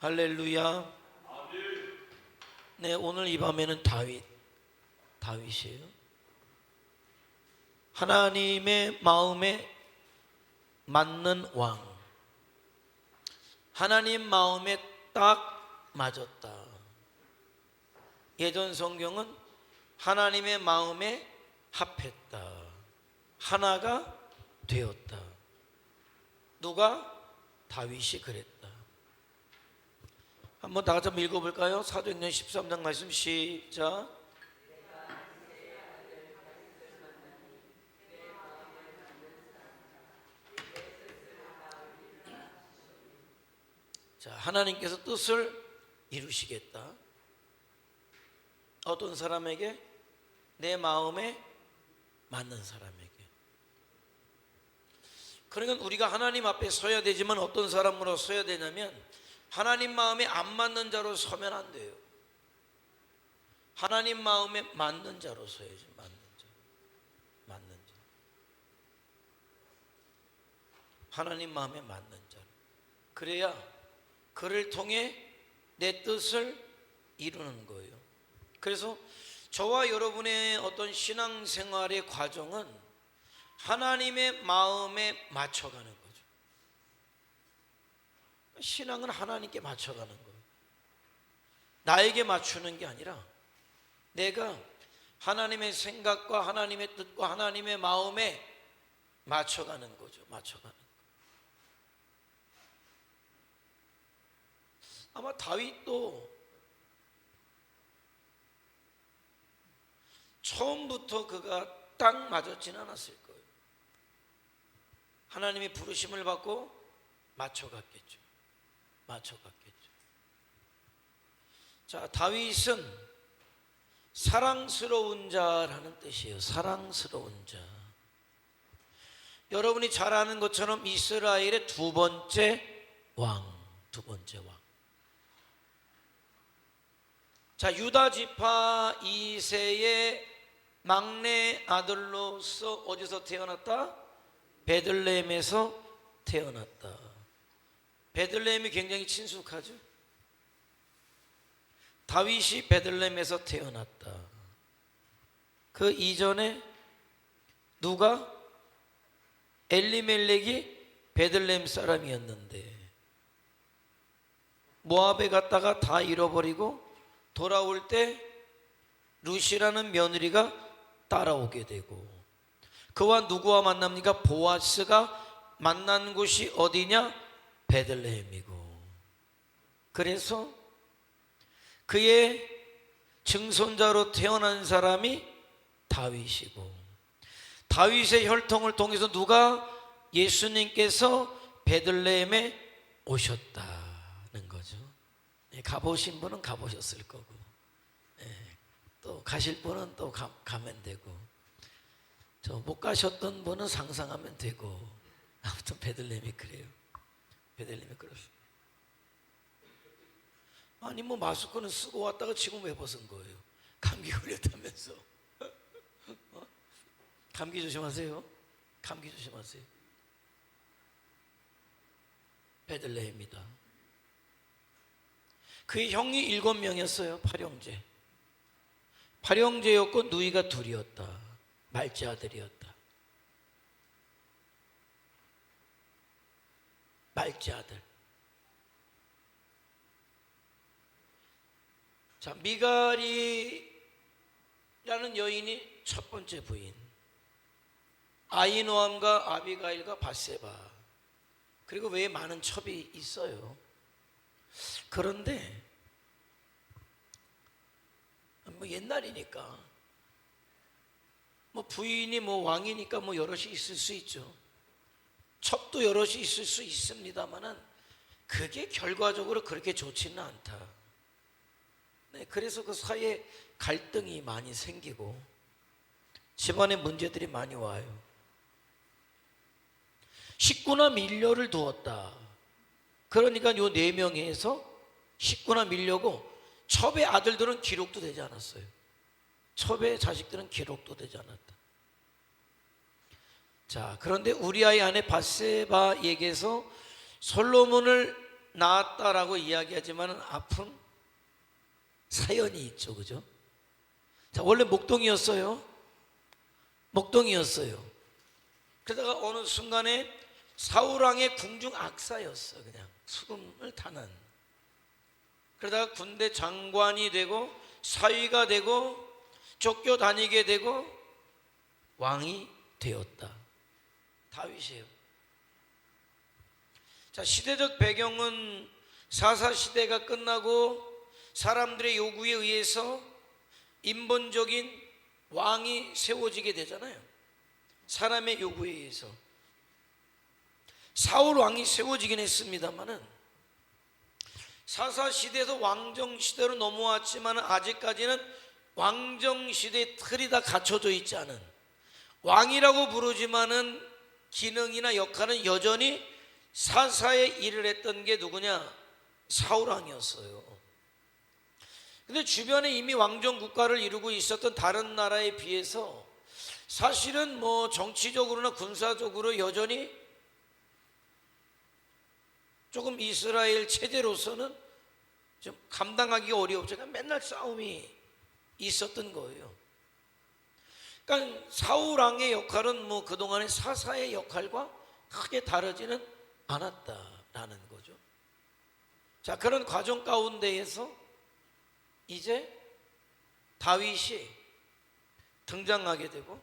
할렐루야. 네, 오늘 이 밤에는 다윗이에요. 하나님의 마음에 맞는 왕, 하나님 마음에 딱 맞았다. 예전 성경은 하나님의 마음에 합했다, 하나가 되었다. 누가? 다윗이 그랬다. 한번 다 같이 한번 읽어볼까요? 사도행전 13장 말씀 시작. 자, 하나님께서 뜻을 이루시겠다. 어떤 사람에게? 내 마음에 맞는 사람에게. 그러니까 우리가 하나님 앞에 서야 되지만 어떤 사람으로 서야 되냐면 하나님 마음에 안 맞는 자로 서면 안 돼요. 하나님 마음에 맞는 자로 서야지. 맞는 자. 하나님 마음에 맞는 자. 그래야 그를 통해 내 뜻을 이루는 거예요. 그래서 저와 여러분의 어떤 신앙생활의 과정은 하나님의 마음에 맞춰가는 거죠. 신앙은 하나님께 맞춰가는 거예요. 나에게 맞추는 게 아니라 내가 하나님의 생각과 하나님의 뜻과 하나님의 마음에 맞춰가는 거죠. 맞춰가는 거. 아마 다윗도 처음부터 그가 딱 맞았지는 않았을 거예요. 하나님의 부르심을 받고 맞춰갔겠죠. 자, 다윗은 사랑스러운 자라는 뜻이에요. 사랑스러운 자. 여러분이 잘 아는 것처럼 이스라엘의 두 번째 왕. 자, 유다 지파 2세의 막내 아들로서 어디서 태어났다? 베들레헴에서 태어났다. 베들레헴이 굉장히 친숙하죠. 다윗이 베들레헴에서 태어났다. 그 이전에 누가? 엘리멜렉이 베들레헴 사람이었는데 모압에 갔다가 다 잃어버리고 돌아올 때 루시라는 며느리가 따라오게 되고 그와 누구와 만납니까? 보아스가 만난 곳이 어디냐? 베들레헴이고. 그래서 그의 증손자로 태어난 사람이 다윗이고 다윗의 혈통을 통해서 누가? 예수님께서 베들레헴에 오셨다는 거죠. 가보신 분은 가보셨을 거고 또 가실 분은 또 가면 되고 저 못 가셨던 분은 상상하면 되고 아무튼 베들레헴이 그래요. 베들레헴이 그렇습니다. 아니 뭐 마스크는 쓰고 왔다가 지금 왜 벗은 거예요? 감기 걸렸다면서. 감기 조심하세요. 감기 조심하세요. 베들레헴이다. 그의 형이 7명이었어요. 8형제. 8형제였고 누이가 둘이었다. 말째 아들이었다. 말째 아들. 자, 미갈이라는 여인이 첫 번째 부인. 아히노암과 아비가일과 밧세바. 그리고 왜 많은 첩이 있어요. 그런데 뭐 옛날이니까 뭐 부인이 뭐 왕이니까 뭐 여럿이 있을 수 있죠. 첩도 여럿이 있을 수 있습니다만은 그게 결과적으로 그렇게 좋지는 않다. 네, 그래서 그 사이에 갈등이 많이 생기고 집안에 문제들이 많이 와요. 식구나 밀려를 두었다. 그러니까 요 4명에서 식구나 밀려고 첩의 아들들은 기록도 되지 않았어요. 첩의 자식들은 기록도 되지 않았다. 자, 그런데 우리아의 아내 밧세바에게서 솔로몬을 낳았다라고 이야기하지만 아픈 사연이 있죠, 그죠? 자, 원래 목동이었어요. 목동이었어요. 그러다가 어느 순간에 사울왕의 궁중 악사였어. 그냥 수금을 타는. 그러다가 군대 장관이 되고 사위가 되고 쫓겨다니게 되고 왕이 되었다. 다윗이에요. 자, 시대적 배경은 사사시대가 끝나고 사람들의 요구에 의해서 인본적인 왕이 세워지게 되잖아요. 사람의 요구에 의해서 사울 왕이 세워지긴 했습니다만은 사사시대에서 왕정시대로 넘어왔지만 아직까지는 왕정시대의 틀이 다 갖춰져 있지 않은, 왕이라고 부르지만은 기능이나 역할은 여전히 사사에 일을 했던 게 누구냐? 사울왕이었어요. 근데 주변에 이미 왕정 국가를 이루고 있었던 다른 나라에 비해서 사실은 뭐 정치적으로나 군사적으로 여전히 조금 이스라엘 체제로서는 좀 감당하기가 어려웠죠. 맨날 싸움이 있었던 거예요. 그러니까 사울왕의 역할은 뭐 그동안의 사사의 역할과 크게 다르지는 않았다라는 거죠. 자, 그런 과정 가운데에서 이제 다윗이 등장하게 되고,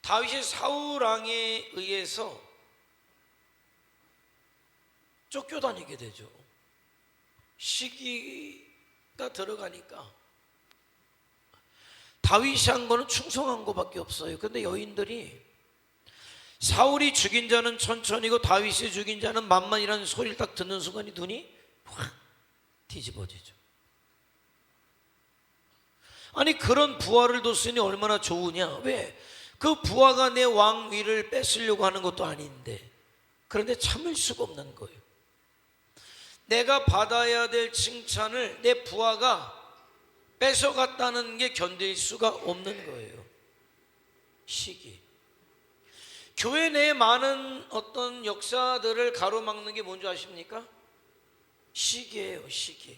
다윗이 사울왕에 의해서 쫓겨다니게 되죠. 시기가 들어가니까 다윗이 한 거는 충성한 거밖에 없어요. 근데 여인들이 사울이 죽인 자는 천천히고 다윗이 죽인 자는 만만이라는 소리를 딱 듣는 순간 눈이 확 뒤집어지죠. 아니, 그런 부하를 뒀으니 얼마나 좋으냐. 왜? 그 부하가 내 왕위를 뺏으려고 하는 것도 아닌데, 그런데 참을 수가 없는 거예요. 내가 받아야 될 칭찬을 내 부하가 뺏어갔다는 게 견딜 수가 없는 거예요. 시기. 교회 내에 많은 어떤 역사들을 가로막는 게 뭔지 아십니까? 시기예요, 시기.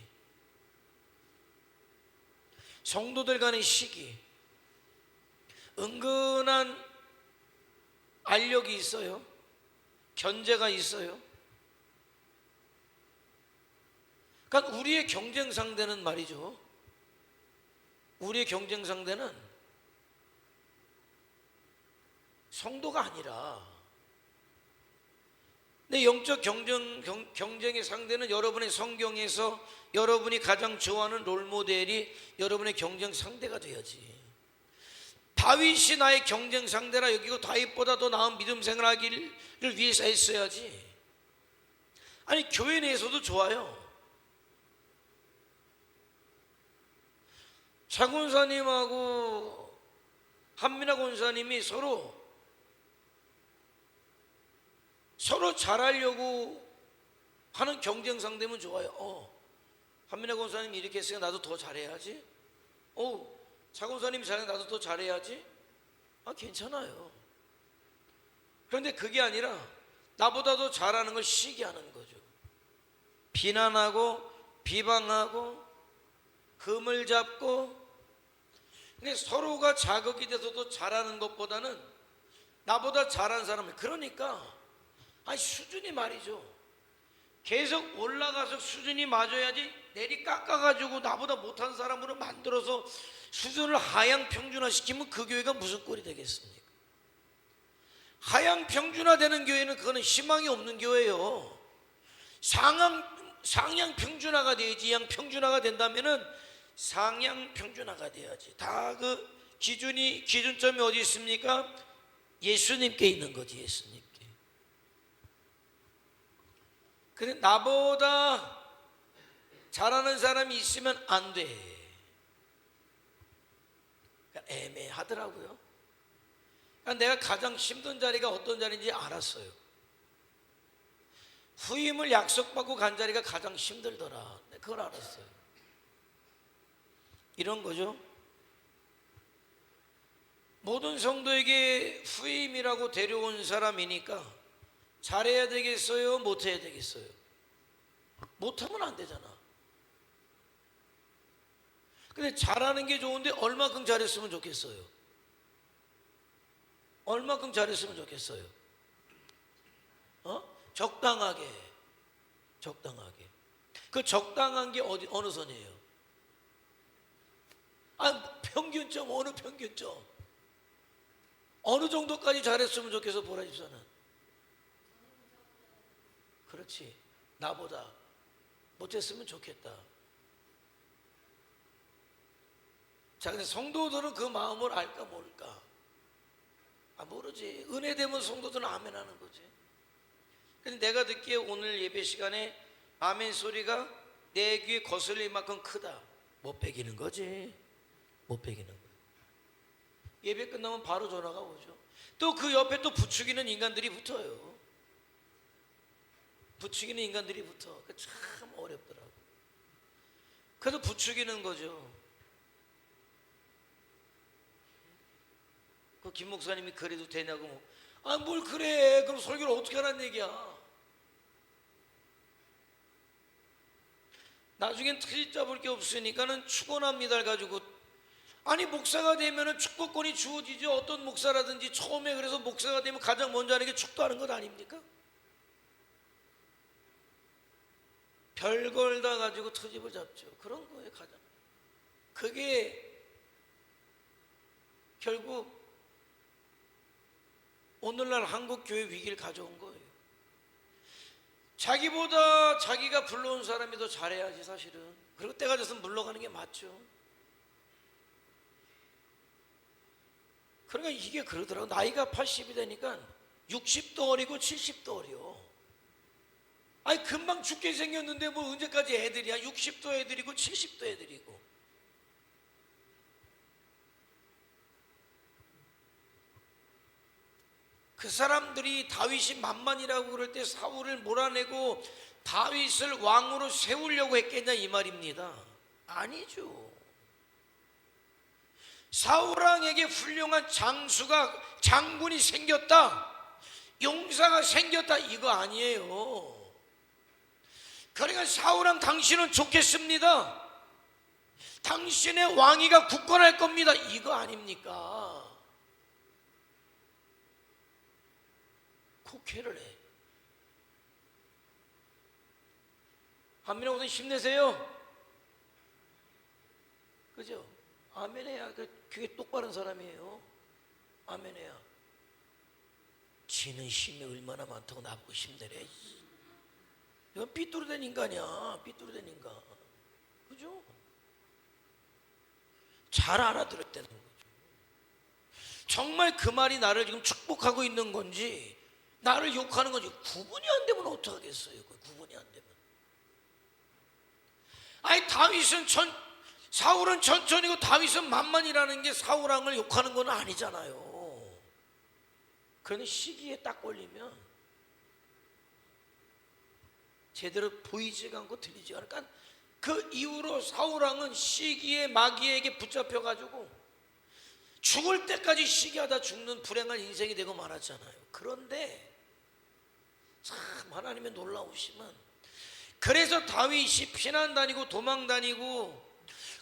성도들 간의 시기. 은근한 알력이 있어요. 견제가 있어요. 그러니까 우리의 경쟁 상대는 말이죠. 우리의 경쟁 상대는 성도가 아니라 내 영적 경쟁의 상대는 여러분의 성경에서 여러분이 가장 좋아하는 롤모델이 여러분의 경쟁 상대가 돼야지. 다윗이 나의 경쟁 상대라 여기고 다윗보다 더 나은 믿음 생활하기를 위해서 했어야지. 아니, 교회 내에서도 좋아요. 차 권사님하고 한민아 권사님이 서로 잘하려고 하는 경쟁 상대면 좋아요. 한민아 권사님이 이렇게 했으니까 나도 더 잘해야지. 차 권사님이 잘해, 나도 더 잘해야지. 괜찮아요. 그런데 그게 아니라 나보다 더 잘하는 걸 시기하는 거죠. 비난하고 비방하고 흠을 잡고. 근데 서로가 자극이 돼서도 잘하는 것보다는 나보다 잘하는 사람을, 그러니까 수준이 말이죠. 계속 올라가서 수준이 맞아야지 내리 깎아가지고 나보다 못한 사람으로 만들어서 수준을 하향 평준화시키면 그 교회가 무슨 꼴이 되겠습니까? 하향 평준화되는 교회는 그거는 희망이 없는 교회예요. 상향 평준화가 돼야지. 이양 평준화가 된다면은 상향 평준화가 돼야지. 다 그 기준점이 어디 있습니까? 예수님께 있는 거지, 예수님께. 근데 나보다 잘하는 사람이 있으면 안 돼. 그러니까 애매하더라고요. 그러니까 내가 가장 힘든 자리가 어떤 자리인지 알았어요. 후임을 약속받고 간 자리가 가장 힘들더라. 그걸 알았어요. 이런 거죠. 모든 성도에게 후임이라고 데려온 사람이니까 잘해야 되겠어요? 못해야 되겠어요? 못하면 안 되잖아. 근데 잘하는 게 좋은데 얼마큼 잘했으면 좋겠어요? 얼마큼 잘했으면 좋겠어요? 적당하게. 적당하게. 그 적당한 게 어느 선이에요? 평균점, 어느 평균점? 어느 정도까지 잘했으면 좋겠어, 보라 집사는? 그렇지. 나보다 못했으면 좋겠다. 자, 근데 성도들은 그 마음을 알까 모를까? 모르지. 은혜 되면 성도들은 아멘 하는 거지. 근데 내가 듣기에 오늘 예배 시간에 아멘 소리가 내 귀에 거슬릴 만큼 크다. 못 베기는 거지. 못 베기는 거야. 예배 끝나면 바로 전화가 오죠. 또 그 옆에 또 부추기는 인간들이 붙어요. 부추기는 인간들이 붙어. 참 어렵더라고. 그래서 부추기는 거죠. 그 김 목사님이 그래도 되냐고. 뭘 그래. 그럼 설교를 어떻게 하라는 얘기야. 나중엔 트집 잡을 게 없으니까는 축원합니다를 가지고, 목사가 되면은 축복권이 주어지죠. 어떤 목사라든지 처음에. 그래서 목사가 되면 가장 먼저 하는 게 축도하는 것 아닙니까? 별걸 다 가지고 트집을 잡죠. 그런 거예요. 가장 그게 결국 오늘날 한국 교회 위기를 가져온 거예요. 자기보다 자기가 불러온 사람이 더 잘해야지 사실은. 그리고 때가 돼서 물러가는 게 맞죠. 그러니까 이게 그러더라고. 나이가 80이 되니까 60도 어리고 70도 어려. 금방 죽게 생겼는데 뭐 언제까지 애들이야. 60도 애들이고 70도 애들이고. 그 사람들이 다윗이 만만이라고 그럴 때 사울을 몰아내고 다윗을 왕으로 세우려고 했겠냐 이 말입니다. 아니죠. 사울왕에게 훌륭한 장군이 생겼다, 용사가 생겼다, 이거 아니에요. 그러니까 사울왕 당신은 좋겠습니다, 당신의 왕위가 굳건할 겁니다, 이거 아닙니까? 국회를 해. 한민호 선생 힘내세요. 그죠? 아멘해야 그게 똑바른 사람이에요. 아멘해야. 지는 힘이 얼마나 많다고 나보고 힘내래. 이건 삐뚤어된 인간이야. 삐뚤어된 인간. 그죠? 잘 알아들었다는 거죠. 정말 그 말이 나를 지금 축복하고 있는 건지 나를 욕하는 건지 구분이 안 되면 어떡하겠어요. 구분이 안 되면. 사울은 천천히고 다윗은 만만이라는 게 사울왕을 욕하는 건 아니잖아요. 그런데 시기에 딱 걸리면 제대로 보이지가 않고 들리지가 않으니까 그 이후로 사울왕은 시기에 마귀에게 붙잡혀가지고 죽을 때까지 시기하다 죽는 불행한 인생이 되고 말았잖아요. 그런데 참 하나님의 놀라우심은, 그래서 다윗이 피난 다니고 도망 다니고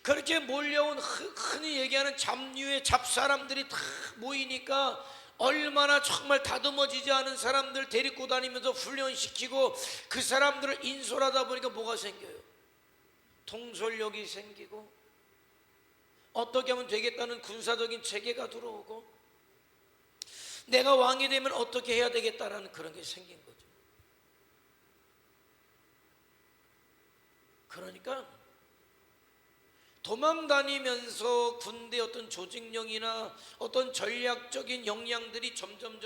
그렇게 몰려온, 흔히 얘기하는 잡류의 잡사람들이 다 모이니까 얼마나 정말 다듬어지지 않은 사람들 데리고 다니면서 훈련시키고 그 사람들을 인솔하다 보니까 뭐가 생겨요? 통솔력이 생기고 어떻게 하면 되겠다는 군사적인 체계가 들어오고 내가 왕이 되면 어떻게 해야 되겠다라는 그런 게 생긴 거죠. 그러니까 도망 다니면서 군대 어떤 조직력이나 어떤 전략적인 역량들이 점점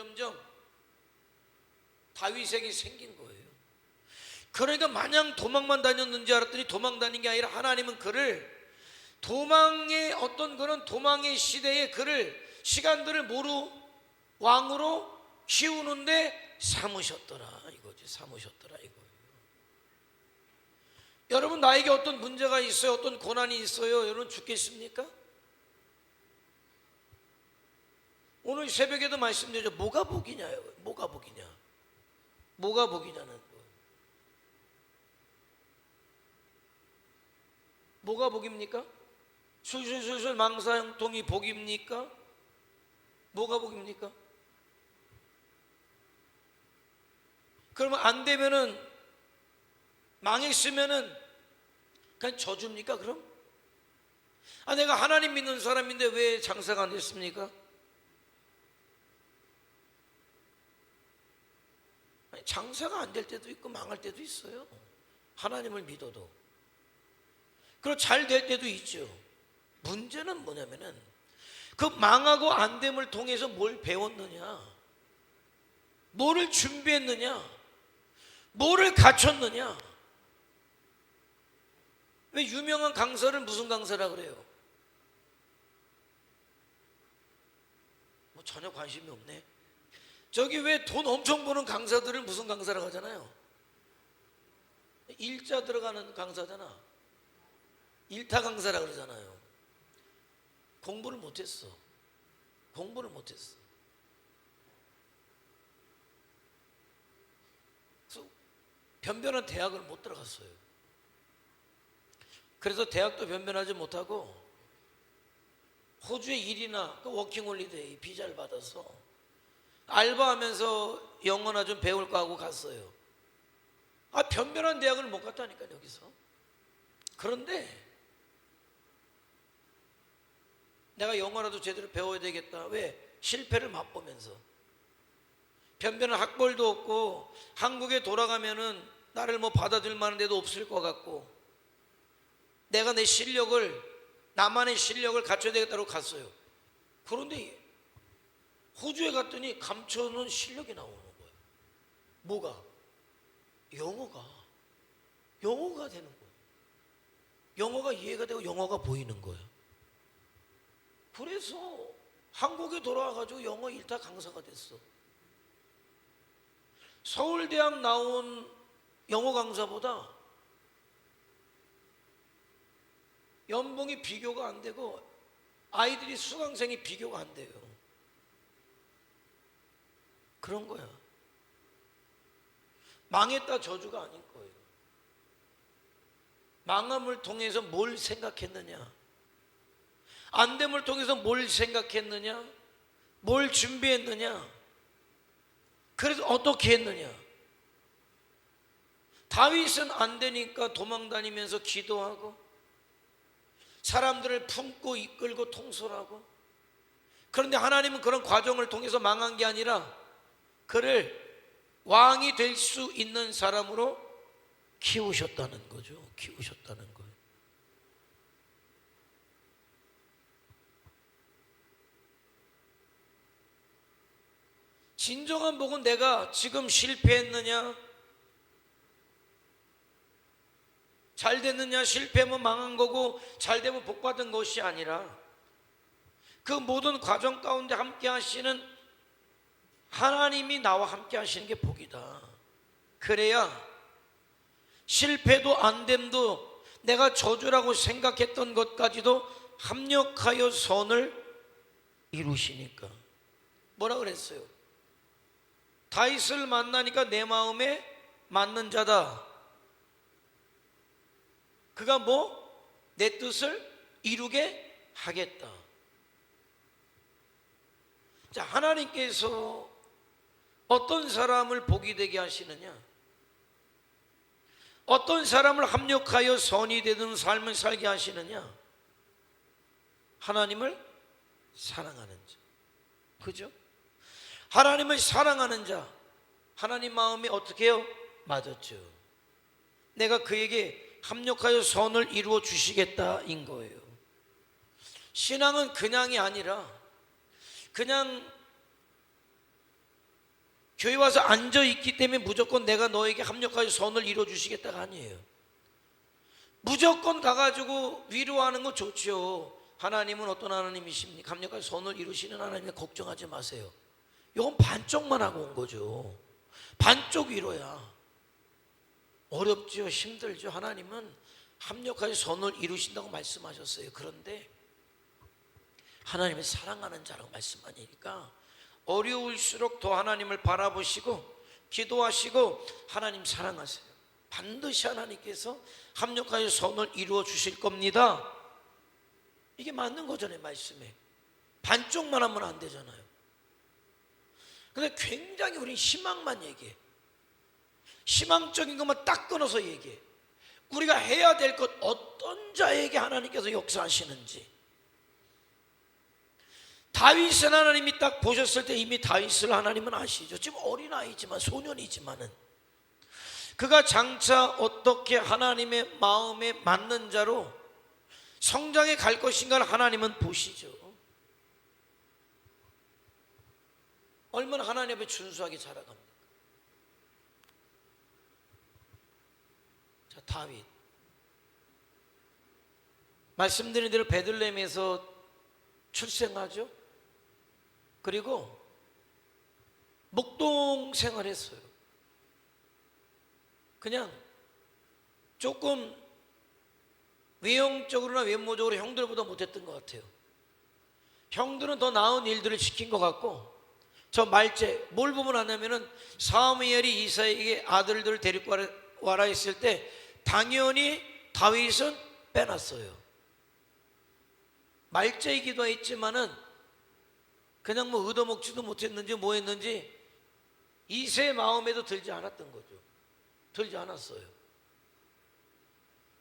다윗에게 생긴 거예요. 그러니까 마냥 도망만 다녔는지 알았더니 도망 다닌 게 아니라 하나님은 그를 도망의 어떤 그런 도망의 시대에 그를 시간들을 왕으로 키우는데 삼으셨더라 이거지. 삼으셨더라 이거예요. 여러분, 나에게 어떤 문제가 있어요, 어떤 고난이 있어요. 여러분 죽겠습니까? 오늘 새벽에도 말씀드렸죠. 뭐가 복이냐요? 뭐가 복이냐? 뭐가 복이냐는 거. 뭐가 복입니까? 술술술술 망사형통이 복입니까? 뭐가 복입니까? 그러면 안 되면은, 망했으면은 그냥 저주입니까 그럼? 내가 하나님 믿는 사람인데 왜 장사가 안 됐습니까? 장사가 안 될 때도 있고 망할 때도 있어요. 하나님을 믿어도. 그리고 잘 될 때도 있죠. 문제는 뭐냐면은 그 망하고 안 됨을 통해서 뭘 배웠느냐, 뭐를 준비했느냐, 뭐를 갖췄느냐. 왜 유명한 강사를 무슨 강사라 그래요? 뭐 전혀 관심이 없네. 저기 왜 돈 엄청 버는 강사들을 무슨 강사라고 하잖아요. 일자 들어가는 강사잖아. 일타 강사라 그러잖아요. 공부를 못했어. 공부를 못했어. 그래서 변변한 대학을 못 들어갔어요. 그래서 대학도 변변하지 못하고 호주에 일이나 그 워킹홀리데이 비자를 받아서 알바하면서 영어나 좀 배울까 하고 갔어요. 변변한 대학을 못 갔다니까 여기서. 그런데 내가 영어라도 제대로 배워야 되겠다. 왜? 실패를 맛보면서. 변변한 학벌도 없고 한국에 돌아가면은 나를 뭐 받아줄 만한 데도 없을 것 같고, 내가 내 실력을, 나만의 실력을 갖춰야 되겠다고 갔어요. 그런데 호주에 갔더니 감춰놓은 실력이 나오는 거예요. 뭐가? 영어가 되는 거예요. 영어가 이해가 되고 영어가 보이는 거예요. 그래서 한국에 돌아와가지고 영어 일타 강사가 됐어. 서울대학 나온 영어 강사보다 연봉이 비교가 안 되고 아이들이 수강생이 비교가 안 돼요. 그런 거야. 망했다 저주가 아닌 거예요. 망함을 통해서 뭘 생각했느냐, 안됨을 통해서 뭘 생각했느냐, 뭘 준비했느냐, 그래서 어떻게 했느냐. 다윗은 안 되니까 도망다니면서 기도하고 사람들을 품고 이끌고 통솔하고, 그런데 하나님은 그런 과정을 통해서 망한 게 아니라 그를 왕이 될 수 있는 사람으로 키우셨다는 거죠. 키우셨다는 거예요. 진정한 복은 내가 지금 실패했느냐, 잘 됐느냐, 실패하면 망한 거고 잘 되면 복 받은 것이 아니라 그 모든 과정 가운데 함께 하시는 하나님이 나와 함께 하시는 게 복이다. 그래야 실패도 안됨도 내가 저주라고 생각했던 것까지도 합력하여 선을 이루시니까. 뭐라 그랬어요? 다윗을 만나니까 내 마음에 맞는 자다. 그가 뭐? 내 뜻을 이루게 하겠다. 자, 하나님께서 어떤 사람을 복이 되게 하시느냐, 어떤 사람을 합력하여 선이 되는 삶을 살게 하시느냐? 하나님을 사랑하는 자. 그죠? 하나님을 사랑하는 자, 하나님 마음이 어떻게 해요? 맞았죠. 내가 그에게 합력하여 선을 이루어 주시겠다인 거예요. 신앙은 그냥이 아니라 그냥 교회 와서 앉아있기 때문에 무조건 내가 너에게 합력하여 선을 이루어 주시겠다가 아니에요. 무조건 가가지고 위로하는 거 좋죠. 하나님은 어떤 하나님이십니까? 합력하여 선을 이루시는 하나님에 걱정하지 마세요. 이건 반쪽만 하고 온 거죠. 반쪽 위로야. 어렵죠. 힘들죠. 하나님은 합력하여 선을 이루신다고 말씀하셨어요. 그런데 하나님을 사랑하는 자라고 말씀하니까 어려울수록 더 하나님을 바라보시고 기도하시고 하나님 사랑하세요. 반드시 하나님께서 합력하여 선을 이루어 주실 겁니다. 이게 맞는 거잖아요. 말씀에 반쪽만 하면 안 되잖아요. 근데 굉장히 우린 희망만 얘기해. 희망적인 것만 딱 끊어서 얘기해. 우리가 해야 될 것, 어떤 자에게 하나님께서 역사하시는지. 다윗은 하나님이 딱 보셨을 때 이미 다윗을 하나님은 아시죠. 지금 어린아이지만, 소년이지만은 그가 장차 어떻게 하나님의 마음에 맞는 자로 성장해 갈 것인가를 하나님은 보시죠. 얼마나 하나님 앞에 준수하게 자라갑니까? 자, 다윗 말씀드린 대로 베들레헴에서 출생하죠. 그리고 목동 생활했어요. 그냥 조금 외형적으로나 외모적으로 형들보다 못했던 것 같아요. 형들은 더 나은 일들을 시킨 것 같고, 저 말제 뭘 보면 하냐면은 사무엘이 이사에게 아들들을 데리고 와라 했을 때 당연히 다윗은 빼놨어요. 말제이기도 했지만은 그냥 뭐 얻어먹지도 못했는지 뭐 했는지 이세 마음에도 들지 않았던 거죠. 들지 않았어요.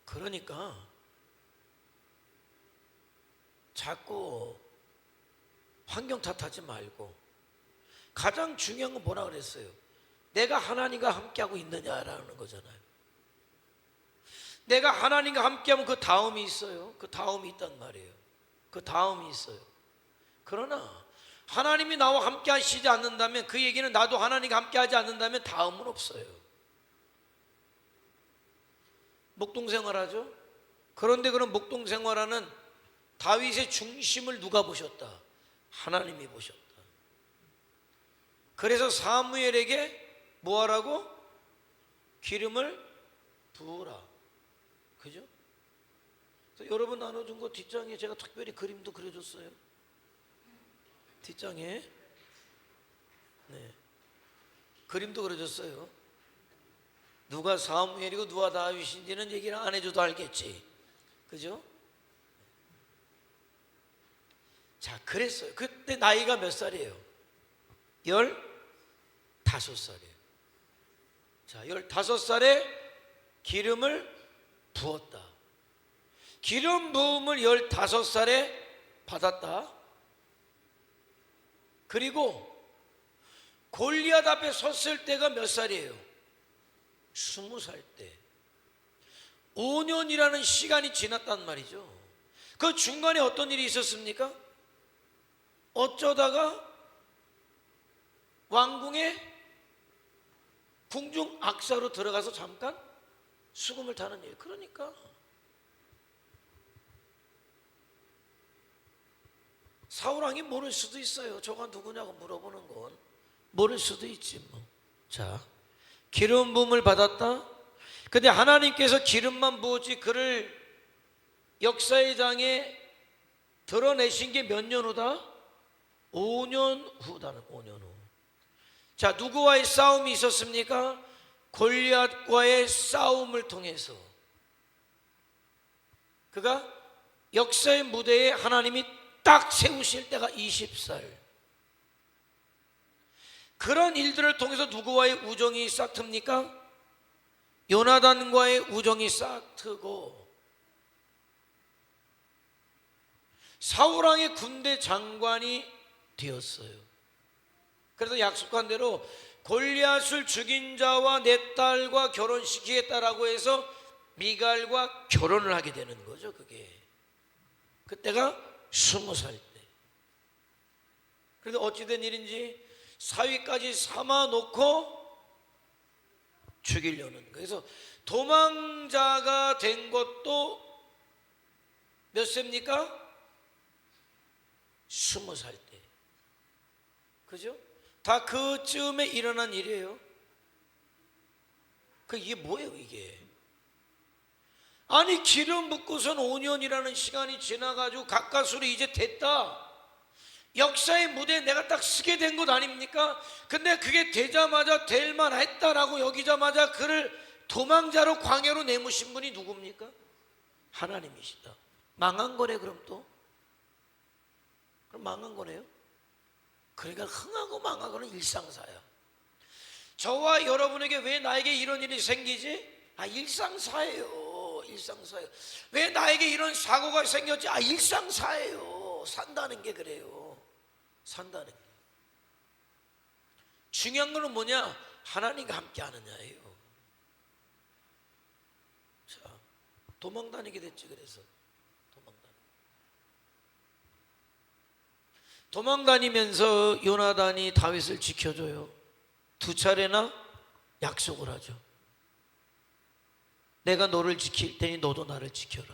그러니까 자꾸 환경 탓하지 말고 가장 중요한 건 뭐라 그랬어요? 내가 하나님과 함께하고 있느냐라는 거잖아요. 내가 하나님과 함께하면 그 다음이 있어요. 그 다음이 있단 말이에요. 그 다음이 있어요. 그러나 하나님이 나와 함께 하시지 않는다면, 그 얘기는 나도 하나님과 함께 하지 않는다면 다음은 없어요. 목동생활하죠. 그런데 그런 목동생활하는 다윗의 중심을 누가 보셨다? 하나님이 보셨다. 그래서 사무엘에게 뭐하라고? 기름을 부으라. 그죠? 여러분 나눠준 거 뒷장에 제가 특별히 그림도 그려줬어요. 뒷장에 네, 그림도 그려줬어요. 누가 사무엘이고 누가 다윗인지는 얘기를 안 해줘도 알겠지. 그죠? 자, 그랬어요. 그때 나이가 몇 살이에요? 15살이에요. 자, 15살에 기름을 부었다. 기름 부음을 15살에 받았다. 그리고 골리앗 앞에 섰을 때가 몇 살이에요? 20살 때. 5년이라는 시간이 지났단 말이죠. 그 중간에 어떤 일이 있었습니까? 어쩌다가 왕궁의 궁중 악사로 들어가서 잠깐 수금을 타는 일. 그러니까 사울왕이 모를 수도 있어요. 저가 누구냐고 물어보는 건 모를 수도 있지 뭐. 자, 기름 부음을 받았다. 근데 하나님께서 기름만 부었지 그를 역사의 장에 드러내신 게 몇 년 후다? 5년 후다는 5년 후. 자, 누구와의 싸움이 있었습니까? 골리앗과의 싸움을 통해서 그가 역사의 무대에 하나님이 딱 세우실 때가 20살. 그런 일들을 통해서 누구와의 우정이 싹 틉니까? 요나단과의 우정이 싹 트고 사울왕의 군대 장관이 되었어요. 그래서 약속한 대로 골리앗을 죽인 자와 내 딸과 결혼시키겠다라고 해서 미갈과 결혼을 하게 되는 거죠. 그때가 20살 때. 그런데 어찌된 일인지 사위까지 삼아놓고 죽이려는 거예요. 그래서 도망자가 된 것도 몇 세입니까? 20살 때. 그죠? 다 그쯤에 일어난 일이에요. 이게 뭐예요 이게? 아니 기름 붓고선 5년이라는 시간이 지나가지고 가까스로 이제 됐다. 역사의 무대에 내가 딱 서게 된 것 아닙니까? 근데 그게 되자마자 될 만했다라고 여기자마자 그를 도망자로 광야로 내모신 분이 누굽니까? 하나님이시다. 망한 거네. 그럼 망한 거네요. 그러니까 흥하고 망하고는 일상사야. 저와 여러분에게 왜 나에게 이런 일이 생기지? 일상사예요. 일상사예요. 왜 나에게 이런 사고가 생겼지? 일상사예요. 산다는 게 그래요. 산다는 게. 중요한 거는 뭐냐? 하나님과 함께 하느냐예요. 자, 도망 다니게 됐지. 그래서 도망 다니면서 요나단이 다윗을 지켜줘요. 2차례나 약속을 하죠. 내가 너를 지킬 테니 너도 나를 지켜라.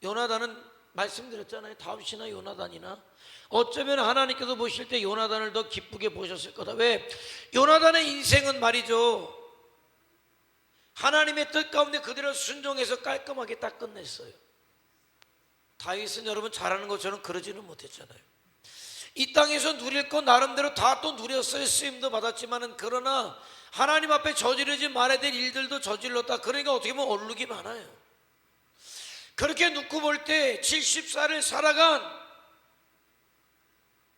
요나단은 말씀드렸잖아요. 다윗이나 요나단이나 어쩌면 하나님께서 보실 때 요나단을 더 기쁘게 보셨을 거다. 왜? 요나단의 인생은 말이죠, 하나님의 뜻 가운데 그대로 순종해서 깔끔하게 딱 끝냈어요. 다윗은 여러분 잘하는 것처럼 그러지는 못했잖아요. 이 땅에서 누릴 거 나름대로 다 또 누렸어요. 쓰임도 받았지만은, 그러나 하나님 앞에 저지르지 말아야 될 일들도 저질렀다. 그러니까 어떻게 보면 얼룩이 많아요. 그렇게 놓고 볼 때 70살을 살아간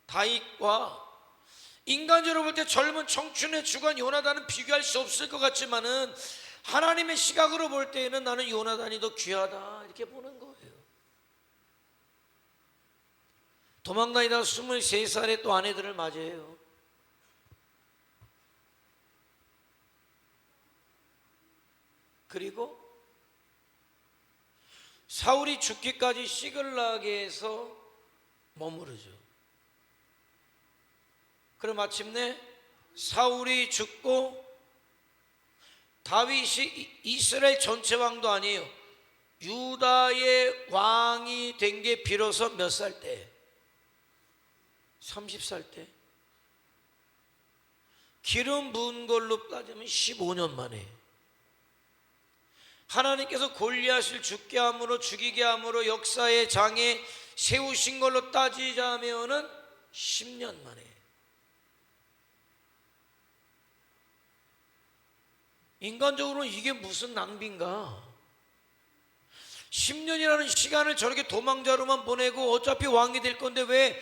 다윗과 인간적으로 볼 때 젊은 청춘의 주관 요나단은 비교할 수 없을 것 같지만은, 하나님의 시각으로 볼 때에는 나는 요나단이 더 귀하다, 이렇게 보는 거예요. 도망다니다 23살에 또 아내들을 맞이해요. 그리고 사울이 죽기까지 시글락에서 머무르죠. 그럼 마침내 사울이 죽고 다윗이 이스라엘 전체 왕도 아니에요. 유다의 왕이 된 게 비로소 몇 살 때? 30살 때. 기름 부은 걸로 따지면 15년 만에. 하나님께서 골리앗을 죽게 함으로, 죽이게 함으로 역사의 장에 세우신 걸로 따지자면은 10년 만에. 인간적으로는 이게 무슨 낭비인가? 10년이라는 시간을 저렇게 도망자로만 보내고 어차피 왕이 될 건데 왜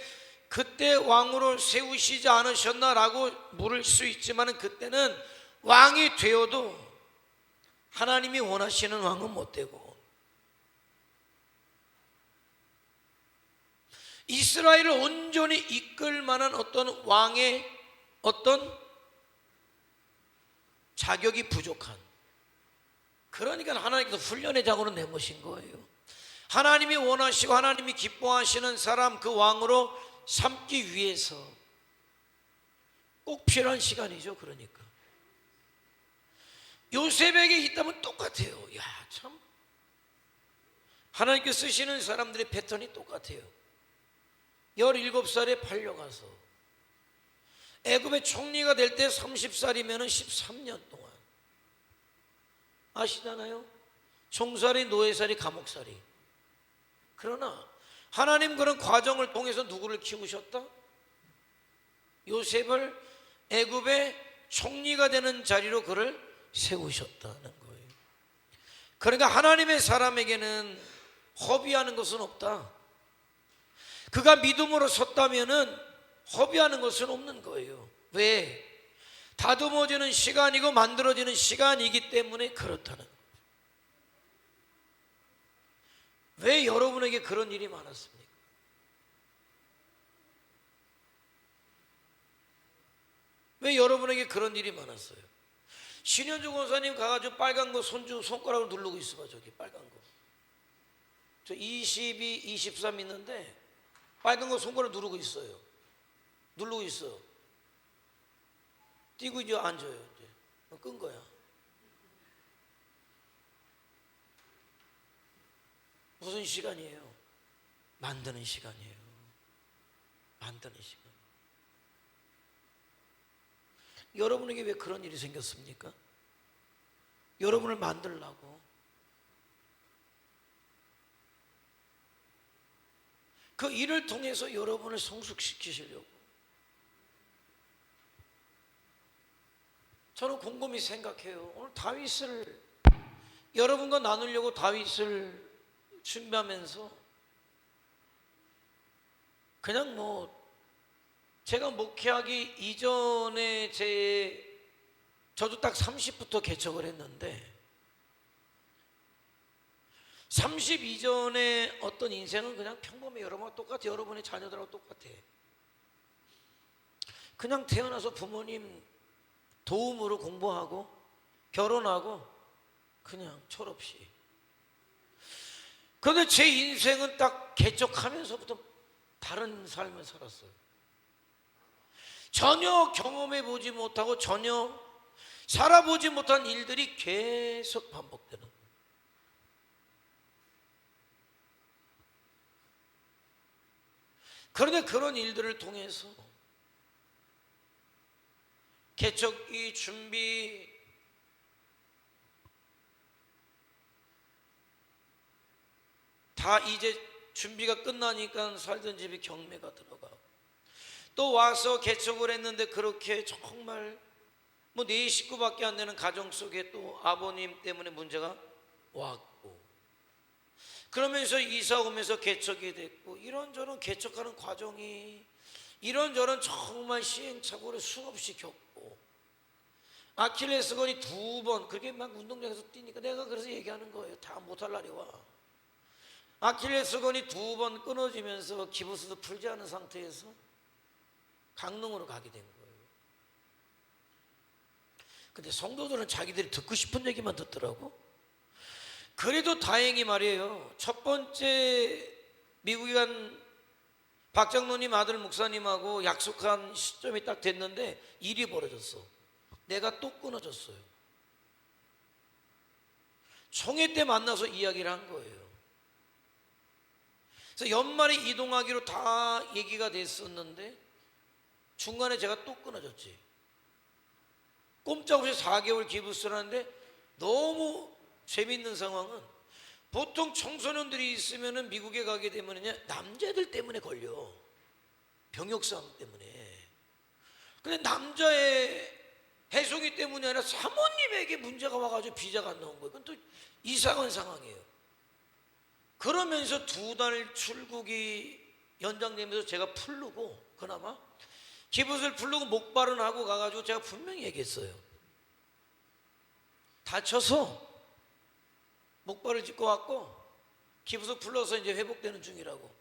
그때 왕으로 세우시지 않으셨나라고 물을 수 있지만, 그때는 왕이 되어도 하나님이 원하시는 왕은 못 되고, 이스라엘을 온전히 이끌 만한 어떤 왕의 어떤 자격이 부족한, 그러니까 하나님께서 훈련의 장으로 내모신 거예요. 하나님이 원하시고 하나님이 기뻐하시는 사람, 그 왕으로 삼기 위해서 꼭 필요한 시간이죠. 그러니까 요셉에게 있다면 똑같아요. 야, 참 하나님께 쓰시는 사람들의 패턴이 똑같아요. 17살에 팔려가서 애굽의 총리가 될 때 30살이면 13년 동안, 아시잖아요. 총살이, 노예살이, 감옥살이. 그러나 하나님 그런 과정을 통해서 누구를 키우셨다? 요셉을 애굽의 총리가 되는 자리로 그를 세우셨다는 거예요. 그러니까 하나님의 사람에게는 허비하는 것은 없다. 그가 믿음으로 섰다면은 허비하는 것은 없는 거예요. 왜? 다듬어지는 시간이고 만들어지는 시간이기 때문에 그렇다는 거예요. 왜 여러분에게 그런 일이 많았습니까? 왜 여러분에게 그런 일이 많았어요? 신현주 권사님 가가지고 빨간 거 손가락으로 누르고 있어봐. 저기 빨간 거. 저 22, 23 있는데 빨간 거 손가락 누르고 있어요. 누르고 있어. 뛰고 이제 앉아요. 이제 끈 거야. 무슨 시간이에요? 만드는 시간이에요. 만드는 시간. 여러분에게 왜 그런 일이 생겼습니까? 여러분을 만들려고. 그 일을 통해서 여러분을 성숙시키시려고. 저는 곰곰이 생각해요. 오늘 다윗을 여러분과 나누려고 다윗을 준비하면서 그냥 제가 목회하기 이전에 저도 딱 30부터 개척을 했는데 30 이전에 어떤 인생은 그냥 평범해. 여러분과 똑같아. 여러분의 자녀들하고 똑같아. 그냥 태어나서 부모님 도움으로 공부하고 결혼하고 그냥 철없이. 그런데 제 인생은 딱 개척하면서부터 다른 삶을 살았어요. 전혀 경험해 보지 못하고 전혀 살아보지 못한 일들이 계속 반복되는 거예요. 그런데 그런 일들을 통해서 개척이 준비 다 이제 준비가 끝나니까 살던 집이 경매가 들어가고 또 와서 개척을 했는데 그렇게 정말 네 식구밖에 안 되는 가정 속에 또 아버님 때문에 문제가 왔고 그러면서 이사 오면서 개척이 됐고 이런저런 개척하는 과정이 이런저런 정말 시행착오를 수없이 겪고 아킬레스건이 2번 그렇게 막 운동장에서 뛰니까 내가 그래서 얘기하는 거예요. 다 못할 날이 와. 아킬레스건이 2번 끊어지면서 기부스도 풀지 않은 상태에서 강릉으로 가게 된 거예요. 근데 성도들은 자기들이 듣고 싶은 얘기만 듣더라고. 그래도 다행히 말이에요. 첫 번째 미국에 간 박장로님 아들 목사님하고 약속한 시점이 딱 됐는데 일이 벌어졌어. 내가 또 끊어졌어요. 총회 때 만나서 이야기를 한 거예요. 그래서 연말에 이동하기로 다 얘기가 됐었는데 중간에 제가 또 끊어졌지. 꼼짝없이 4개월 기부스를 하는데 너무 재밌는 상황은 보통 청소년들이 있으면 미국에 가게 되면 남자들 때문에 걸려. 병역사항 때문에. 근데 남자의 해송이 때문이 아니라 사모님에게 문제가 와가지고 비자가 안 나온 거예요. 그건 또 이상한 상황이에요. 그러면서 2달 출국이 연장되면서 제가 풀르고 그나마 기부스를 풀르고 목발은 하고 가가지고 제가 분명히 얘기했어요. 다쳐서 목발을 짚고 왔고 기부스 풀러서 이제 회복되는 중이라고.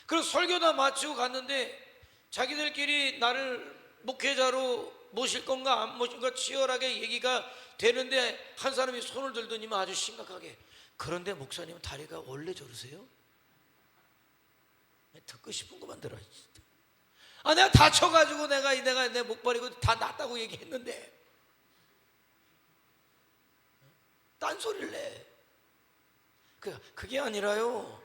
그리고 설교 다 마치고 갔는데 자기들끼리 나를 목회자로 모실 건가 안 모실 건가 치열하게 얘기가 되는데 한 사람이 손을 들더니만 아주 심각하게 그런데 목사님은 다리가 원래 저러세요? 듣고 싶은 것만 들어. 내가 다쳐가지고 내가 내 목발이고 다 낫다고 얘기했는데 딴소리를 내. 그게 아니라요.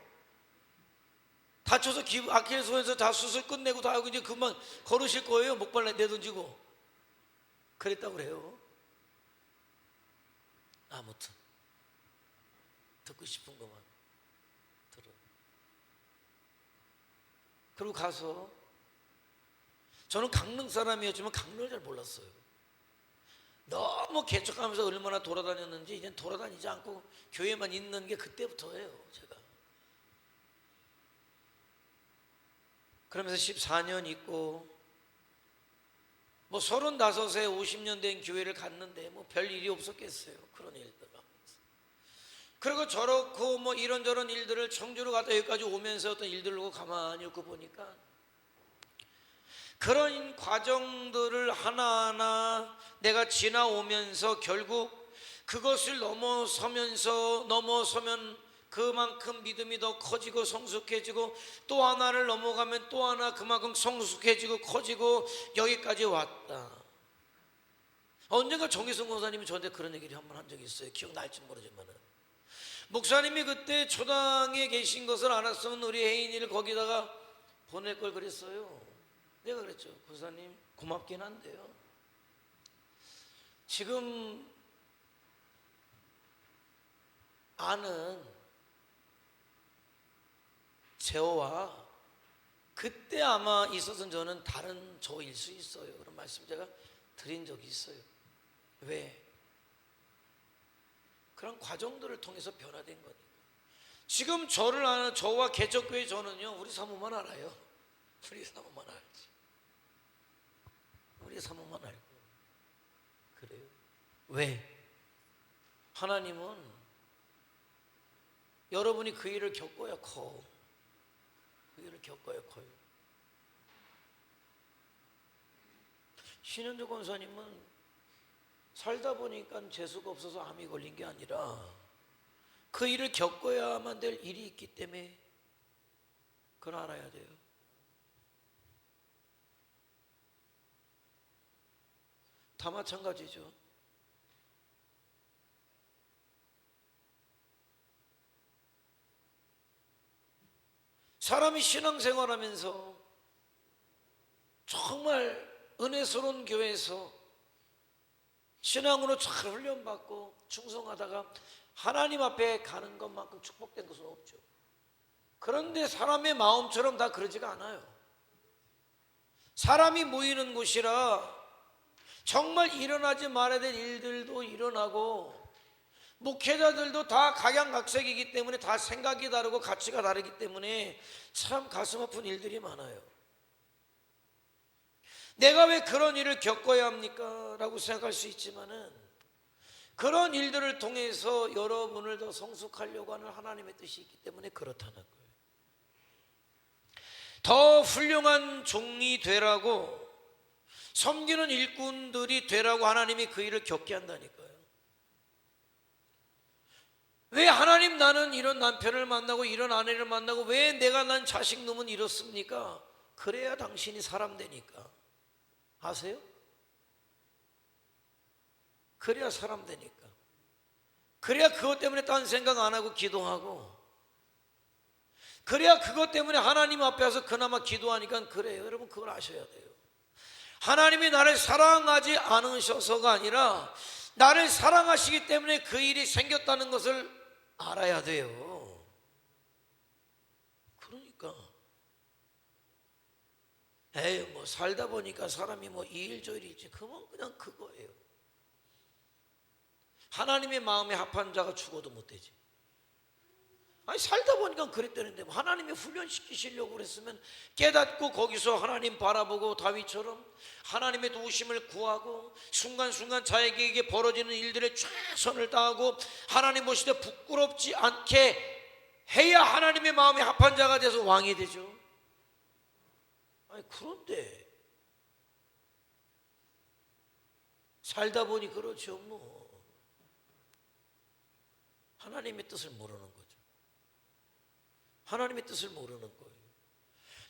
다쳐서 아킬레스건에서 다 수술 끝내고 다 하고 이제 그만 걸으실 거예요. 목발 내던지고 그랬다고 그래요. 아무튼 듣고 싶은 것만 들어. 그리고 가서 저는 강릉 사람이었지만 강릉을 잘 몰랐어요. 너무 개척하면서 얼마나 돌아다녔는지 이제 돌아다니지 않고 교회만 있는 게 그때부터예요. 제가 그러면서 14년 있고 35에 50년 된 교회를 갔는데 별 일이 없었겠어요. 그런 일들 하면서. 그리고 저렇고 이런저런 일들을 청주로 갔다 여기까지 오면서 어떤 일들로 가만히 있고 보니까 그런 과정들을 하나하나 내가 지나오면서 결국 그것을 넘어서면 그만큼 믿음이 더 커지고 성숙해지고 또 하나를 넘어가면 또 하나 그만큼 성숙해지고 커지고 여기까지 왔다. 언젠가 정희성 목사님이 저한테 그런 얘기를 한 번 한 적이 있어요. 기억날지 모르지만은 목사님이 그때 초당에 계신 것을 알았으면 우리 혜인이를 거기다가 보낼 걸 그랬어요. 내가 그랬죠. 목사님 고맙긴 한데요, 지금 아는 제어와 그때 아마 있었던 저는 다른 저일 수 있어요. 그런 말씀 제가 드린 적이 있어요. 왜? 그런 과정들을 통해서 변화된 거니까. 지금 저를 아는 저와 개척교회 저는요, 우리 사모만 알아요. 우리 사모만 알지. 우리 사모만 알고. 그래요. 왜? 하나님은 여러분이 그 일을 겪어야 커. 그 일을 겪어야 커요. 신현주 권사님은 살다 보니까 재수가 없어서 암이 걸린 게 아니라 그 일을 겪어야만 될 일이 있기 때문에 그걸 알아야 돼요. 다 마찬가지죠. 사람이 신앙생활하면서 정말 은혜스러운 교회에서 신앙으로 잘 훈련받고 충성하다가 하나님 앞에 가는 것만큼 축복된 것은 없죠. 그런데 사람의 마음처럼 다 그러지가 않아요. 사람이 모이는 곳이라 정말 일어나지 말아야 될 일들도 일어나고, 목회자들도 다 각양각색이기 때문에 다 생각이 다르고 가치가 다르기 때문에 참 가슴 아픈 일들이 많아요. 내가 왜 그런 일을 겪어야 합니까? 라고 생각할 수 있지만은, 그런 일들을 통해서 여러분을 더 성숙하려고 하는 하나님의 뜻이 있기 때문에 그렇다는 거예요. 더 훌륭한 종이 되라고, 섬기는 일꾼들이 되라고 하나님이 그 일을 겪게 한다니까요. 왜 하나님, 나는 이런 남편을 만나고 이런 아내를 만나고 왜 내가 난 자식 놈은 이렇습니까? 그래야 당신이 사람 되니까. 아세요? 그래야 사람 되니까. 그래야 그것 때문에 딴 생각 안 하고 기도하고, 그래야 그것 때문에 하나님 앞에 와서 그나마 기도하니까 그래요. 여러분, 그걸 아셔야 돼요. 하나님이 나를 사랑하지 않으셔서가 아니라 나를 사랑하시기 때문에 그 일이 생겼다는 것을 알아야 돼요. 그러니까 에이, 뭐 살다 보니까 사람이 뭐 이 일 저 일이지, 그냥 그거예요. 하나님의 마음에 합한 자가 죽어도 못 되지. 아니, 살다 보니까 그랬다는데, 하나님이 훈련시키시려고 그랬으면 깨닫고 거기서 하나님 바라보고 다윗처럼 하나님의 도우심을 구하고 순간순간 자에게 벌어지는 일들에 최선을 다하고 하나님 보실 때 부끄럽지 않게 해야 하나님의 마음에 합한 자가 돼서 왕이 되죠. 아니, 그런데 살다 보니 그렇죠. 뭐 하나님의 뜻을 모르는 거죠. 하나님의 뜻을 모르는 거예요.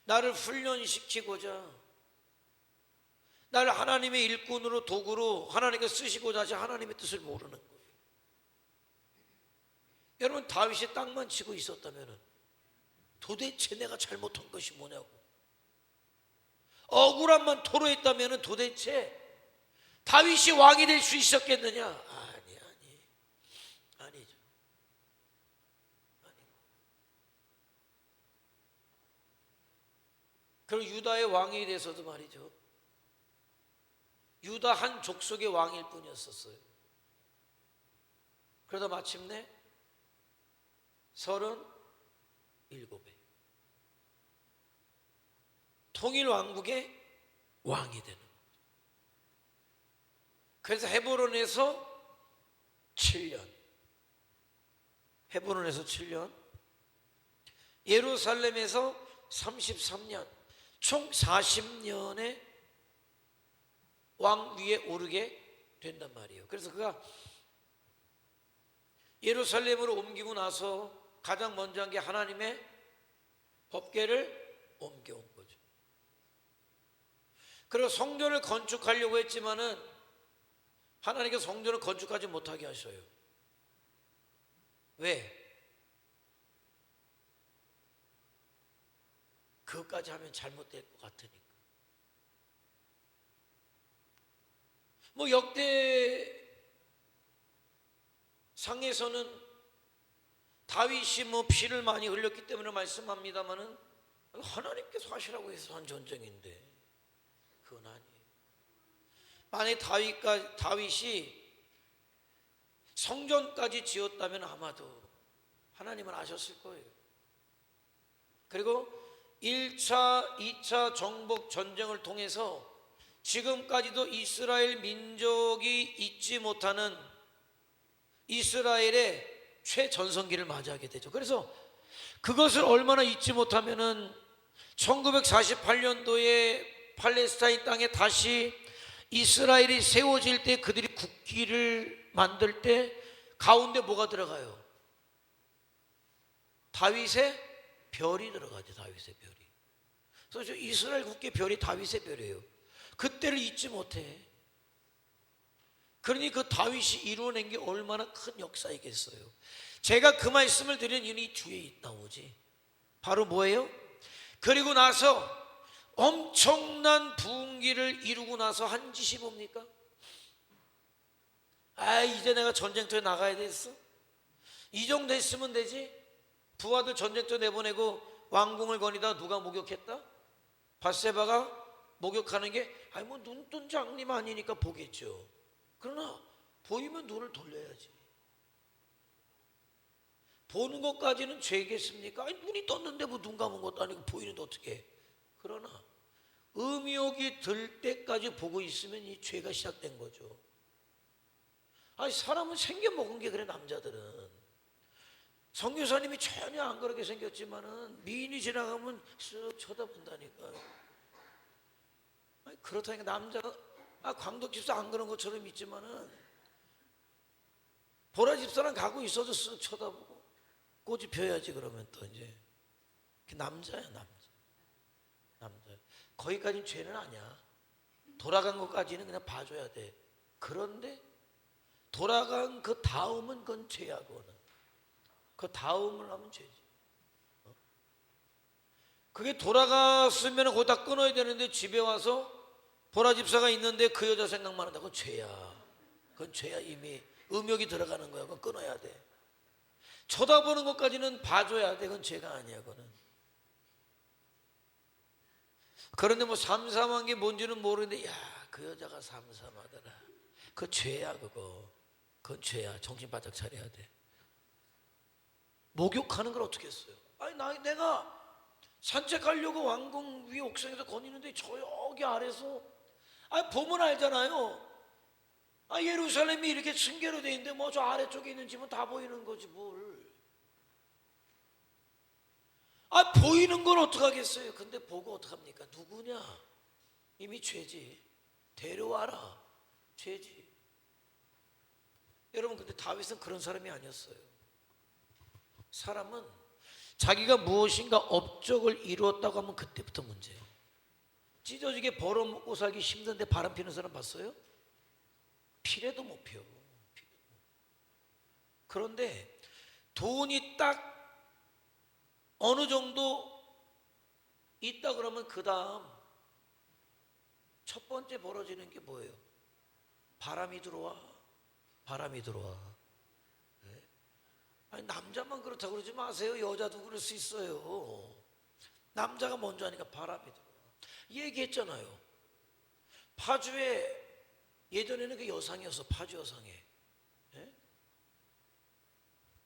나를 훈련시키고자, 나를 하나님의 일꾼으로 도구로 하나님께 쓰시고자 하시 하나님의 뜻을 모르는 거예요. 여러분, 다윗이 땅만 치고 있었다면 도대체 내가 잘못한 것이 뭐냐고, 억울함만 토로했다면 도대체 다윗이 왕이 될 수 있었겠느냐? 아니죠. 그리고 유다의 왕이 돼서도 말이죠, 유다 한 족속의 왕일 뿐이었었어요. 그러다 마침내 37에 통일 왕국의 왕이 되는 거죠. 그래서 헤브론에서 7년, 예루살렘에서 33년, 총 40년의 왕 위에 오르게 된단 말이에요. 그래서 그가 예루살렘으로 옮기고 나서 가장 먼저 한 게 하나님의 법궤를 옮겨온 거죠. 그리고 성전을 건축하려고 했지만은 하나님께서 성전을 건축하지 못하게 하셔요. 왜? 그것까지 하면 잘못될 것 같으니까. 뭐 역대 상에서는 다윗이 뭐 피를 많이 흘렸기 때문에 말씀합니다마는 하나님께서 하시라고 해서 한 전쟁인데 그건 아니에요. 만약에 다윗이 성전까지 지었다면 아마도 하나님은 아셨을 거예요. 그리고 1차, 2차 정복 전쟁을 통해서 지금까지도 이스라엘 민족이 잊지 못하는 이스라엘의 최전성기를 맞이하게 되죠. 그래서 그것을 얼마나 잊지 못하면은 1948년도에 팔레스타인 땅에 다시 이스라엘이 세워질 때 그들이 국기를 만들 때 가운데 뭐가 들어가요? 다윗의 별이 들어가죠. 다윗의 별이. 그래서 이스라엘 국기 별이 다윗의 별이에요. 그때를 잊지 못해. 그러니 그 다윗이 이루어낸 게 얼마나 큰 역사이겠어요. 제가 그 말씀을 드리는 이유는 이 뒤에 나오지. 바로 뭐예요? 그리고 나서 엄청난 부흥기를 이루고 나서 한 짓이 뭡니까? 이제 내가 전쟁터에 나가야 됐어? 이 정도 했으면 되지? 부하들 전쟁터 내보내고 왕궁을 거니다 누가 목욕했다? 밧세바가 목욕하는 게 뭐 눈뜬 장님 아니니까 보겠죠. 그러나 보이면 눈을 돌려야지. 보는 것까지는 죄겠습니까? 눈이 떴는데 뭐 눈 감은 것도 아니고 보이는데 어떻게 해? 그러나 음욕이 들 때까지 보고 있으면 이 죄가 시작된 거죠. 사람은 생겨 먹은 게 그래. 남자들은 선교사님이 전혀 안 그렇게 생겼지만은 미인이 지나가면 쓱 쳐다본다니까. 그렇다니까 남자가 광덕 집사 안 그런 것처럼 있지만은 보라 집사랑 가고 있어도 쓱 쳐다보고 꽃이 펴야지. 그러면 또 이제 남자야. 남자. 거기까지는 죄는 아니야. 돌아간 것까지는 그냥 봐줘야 돼. 그런데 돌아간 그 다음은 그건 죄야. 그거는 그 다음을 하면 죄지. 그게 돌아갔으면 거기다 끊어야 되는데 집에 와서 보라 집사가 있는데 그 여자 생각만 한다. 그건 죄야. 그건 죄야. 이미 음욕이 들어가는 거야. 그건 끊어야 돼. 쳐다보는 것까지는 봐줘야 돼. 그건 죄가 아니야. 그거는. 그런데 뭐 삼삼한 게 뭔지는 모르는데 그 여자가 삼삼하더라. 그거 죄야. 그건 죄야. 정신 바짝 차려야 돼. 목욕하는 걸 어떻게 했어요? 내가 산책하려고 왕궁 위 옥상에서 거니는데 저기 아래서 보면 알잖아요. 예루살렘이 이렇게 층계로 돼 있는데 뭐 저 아래쪽에 있는 집은 다 보이는 거지 뭘. 보이는 건 어떡하겠어요. 근데 보고 어떡합니까? 누구냐? 이미 죄지. 데려와라. 죄지. 여러분, 근데 다윗은 그런 사람이 아니었어요. 사람은 자기가 무엇인가 업적을 이루었다고 하면 그때부터 문제예요. 찢어지게 벌어먹고 살기 힘든데 바람 피는 사람 봤어요? 피래도 못 펴. 그런데 돈이 딱 어느 정도 있다 그러면 그 다음 첫 번째 벌어지는 게 뭐예요? 바람이 들어와. 남자만 그렇다고 그러지 마세요. 여자도 그럴 수 있어요. 남자가 먼저 하니까 바람이 들어와. 얘기했잖아요. 파주에 예전에는 그 여상이었어. 파주 여상에.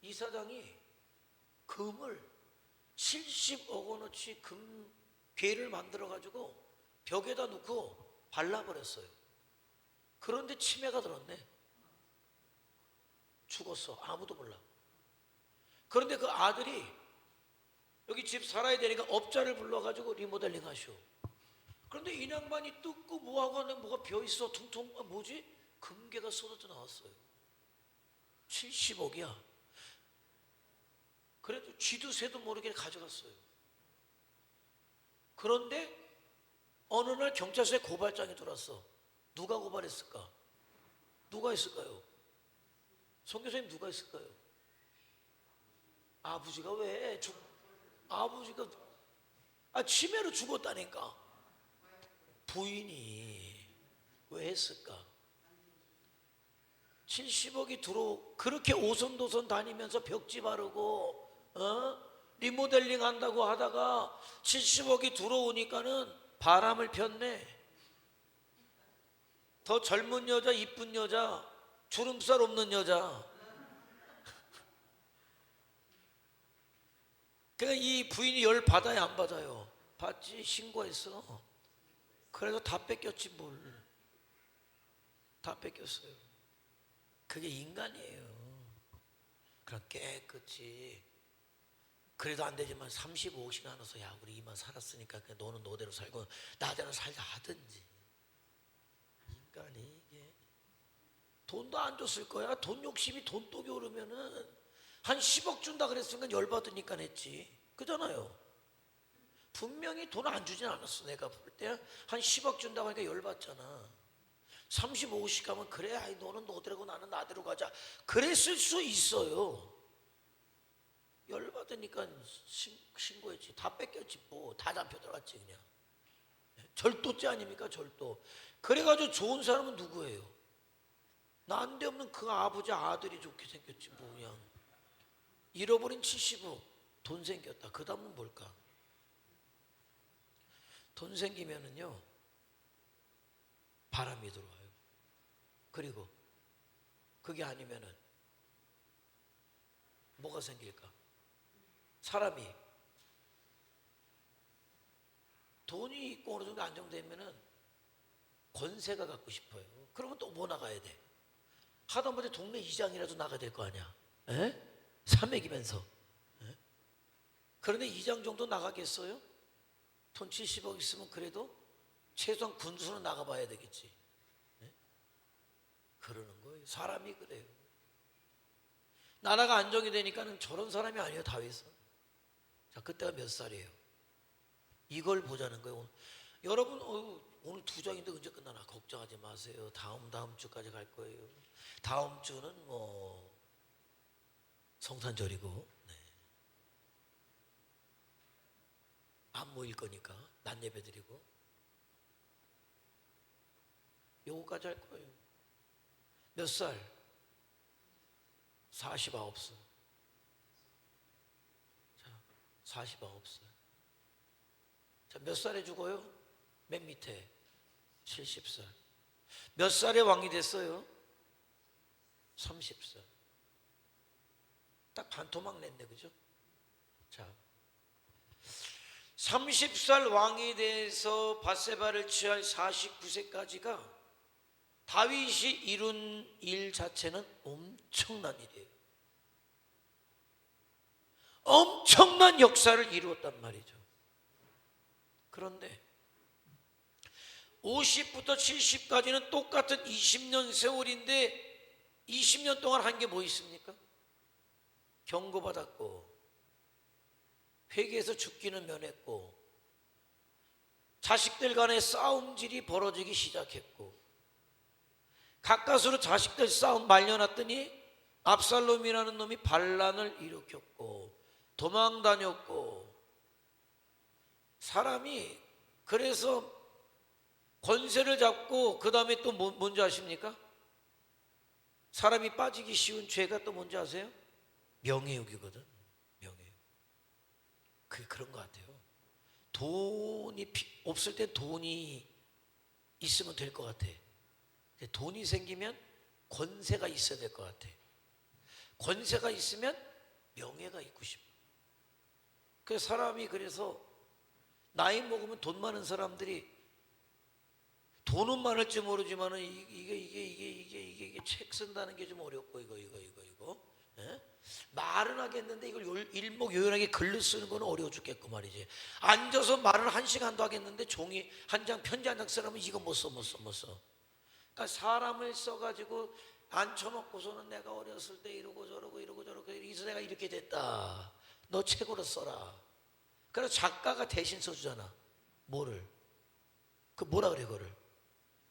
이사장이 금을 70억 원어치 금 괴를 만들어 가지고 벽에다 놓고 발라버렸어요. 그런데 치매가 들었네. 죽었어. 아무도 몰라. 그런데 그 아들이 여기 집 살아야 되니까 업자를 불러가지고 리모델링 하시오. 그런데 이 양반이 뜯고 뭐하고 하는 뭐가 비어있어. 퉁퉁. 뭐지? 금괴가 쏟아져 나왔어요. 70억이야. 그래도 쥐도 새도 모르게 가져갔어요. 그런데 어느 날 경찰서에 고발장이 들어왔어. 누가 고발했을까? 누가 했을까요? 선교사님 누가 했을까요? 아버지가 왜? 아버지가 치매로 죽었다니까. 부인이 왜 했을까? 70억이 그렇게 오손도손 다니면서 벽지 바르고 리모델링 한다고 하다가 70억이 들어오니까는 바람을 폈네. 더 젊은 여자, 이쁜 여자, 주름살 없는 여자. 그러니까 이 부인이 열 받아야 안 받아요? 받지. 신고했어. 그래서 다 뺏겼지 뭘. 다 뺏겼어요. 그게 인간이에요. 그럼 깨끗이. 그래도 안 되지만 35시간 나눠서 야 우리 이만 살았으니까 너는 너대로 살고 나대로 살자 하든지. 인간이 이게 돈도 안 줬을 거야. 돈 욕심이 돈독이 오르면은 한 10억 준다 그랬으니까 열받으니까 했지. 그잖아요. 분명히 돈 안 주진 않았어. 내가 볼 때 한 10억 준다고 하니까 열받잖아. 35씩 가면 그래 아이 너는 너대로 나는 나대로 가자 그랬을 수 있어요. 열받으니까 신고했지. 다 뺏겼지 뭐. 다 잡혀 들어갔지 그냥. 절도죄 아닙니까 절도. 그래가지고 좋은 사람은 누구예요? 난데없는 그 아버지 아들이 좋게 생겼지 뭐. 그냥 잃어버린 70억 돈 생겼다. 그 다음은 뭘까? 돈 생기면은요 바람이 들어와요. 그리고 그게 아니면은 뭐가 생길까? 사람이 돈이 있고 어느 정도 안정되면은 권세가 갖고 싶어요. 그러면 또 뭐 나가야 돼? 하다못해 동네 이장이라도 나가야 될 거 아니야. 에? 사맥이면서. 에? 그런데 이장 정도 나가겠어요? 돈 70억 있으면 그래도 최소한 군수는 나가봐야 되겠지. 에? 그러는 거예요. 사람이 그래요. 나라가 안정이 되니까는 저런 사람이 아니에요. 다윗은. 자, 그때가 몇 살이에요? 이걸 보자는 거예요. 여러분 오늘 2장인데 언제 끝나나 걱정하지 마세요. 다음 주까지 갈 거예요. 다음 주는 뭐 성탄절이고 네. 안 모일 거니까 낮 예배 드리고 요거까지 할 거예요. 몇 살? 49살. 자, 49살. 자, 몇 살에 죽어요? 맨 밑에 70살. 몇 살에 왕이 됐어요? 30살. 딱 반토막 냈네, 그죠? 자, 30살 왕이 돼서 밧세바를 취할 49세까지가 다윗이 이룬 일 자체는 엄청난 일이에요. 엄청난 역사를 이루었단 말이죠. 그런데 50부터 70까지는 똑같은 20년 세월인데 20년 동안 한 게 뭐 있습니까? 경고받았고 회개에서 죽기는 면했고 자식들 간의 싸움질이 벌어지기 시작했고 가까스로 자식들 싸움 말려놨더니 압살롬이라는 놈이 반란을 일으켰고 도망 다녔고 사람이 그래서 권세를 잡고 그 다음에 또 뭔지 아십니까? 사람이 빠지기 쉬운 죄가 또 뭔지 아세요? 명예욕이거든. 명예욕. 그게 그런 것 같아요. 돈이 없을 때 돈이 있으면 될 것 같아. 돈이 생기면 권세가 있어야 될 것 같아. 권세가 있으면 명예가 있고 싶어. 그 사람이 그래서 나이 먹으면 돈 많은 사람들이 돈은 많을지 모르지만은 이게 책 쓴다는 게 좀 어렵고 이거 예? 말은 하겠는데 이걸 일목요연하게 글로 쓰는 건 어려워 죽겠고 말이지. 앉아서 말을 1시간도 하겠는데 종이 한 장 편지 한 장 쓰려면 이거 못 써. 그러니까 사람을 써가지고 앉혀놓고서는 내가 어렸을 때 이러고 저러고 이래서 내가 이렇게 됐다. 너 책으로 써라. 그래서 작가가 대신 써주잖아. 뭐를? 그 뭐라 그래 그거를?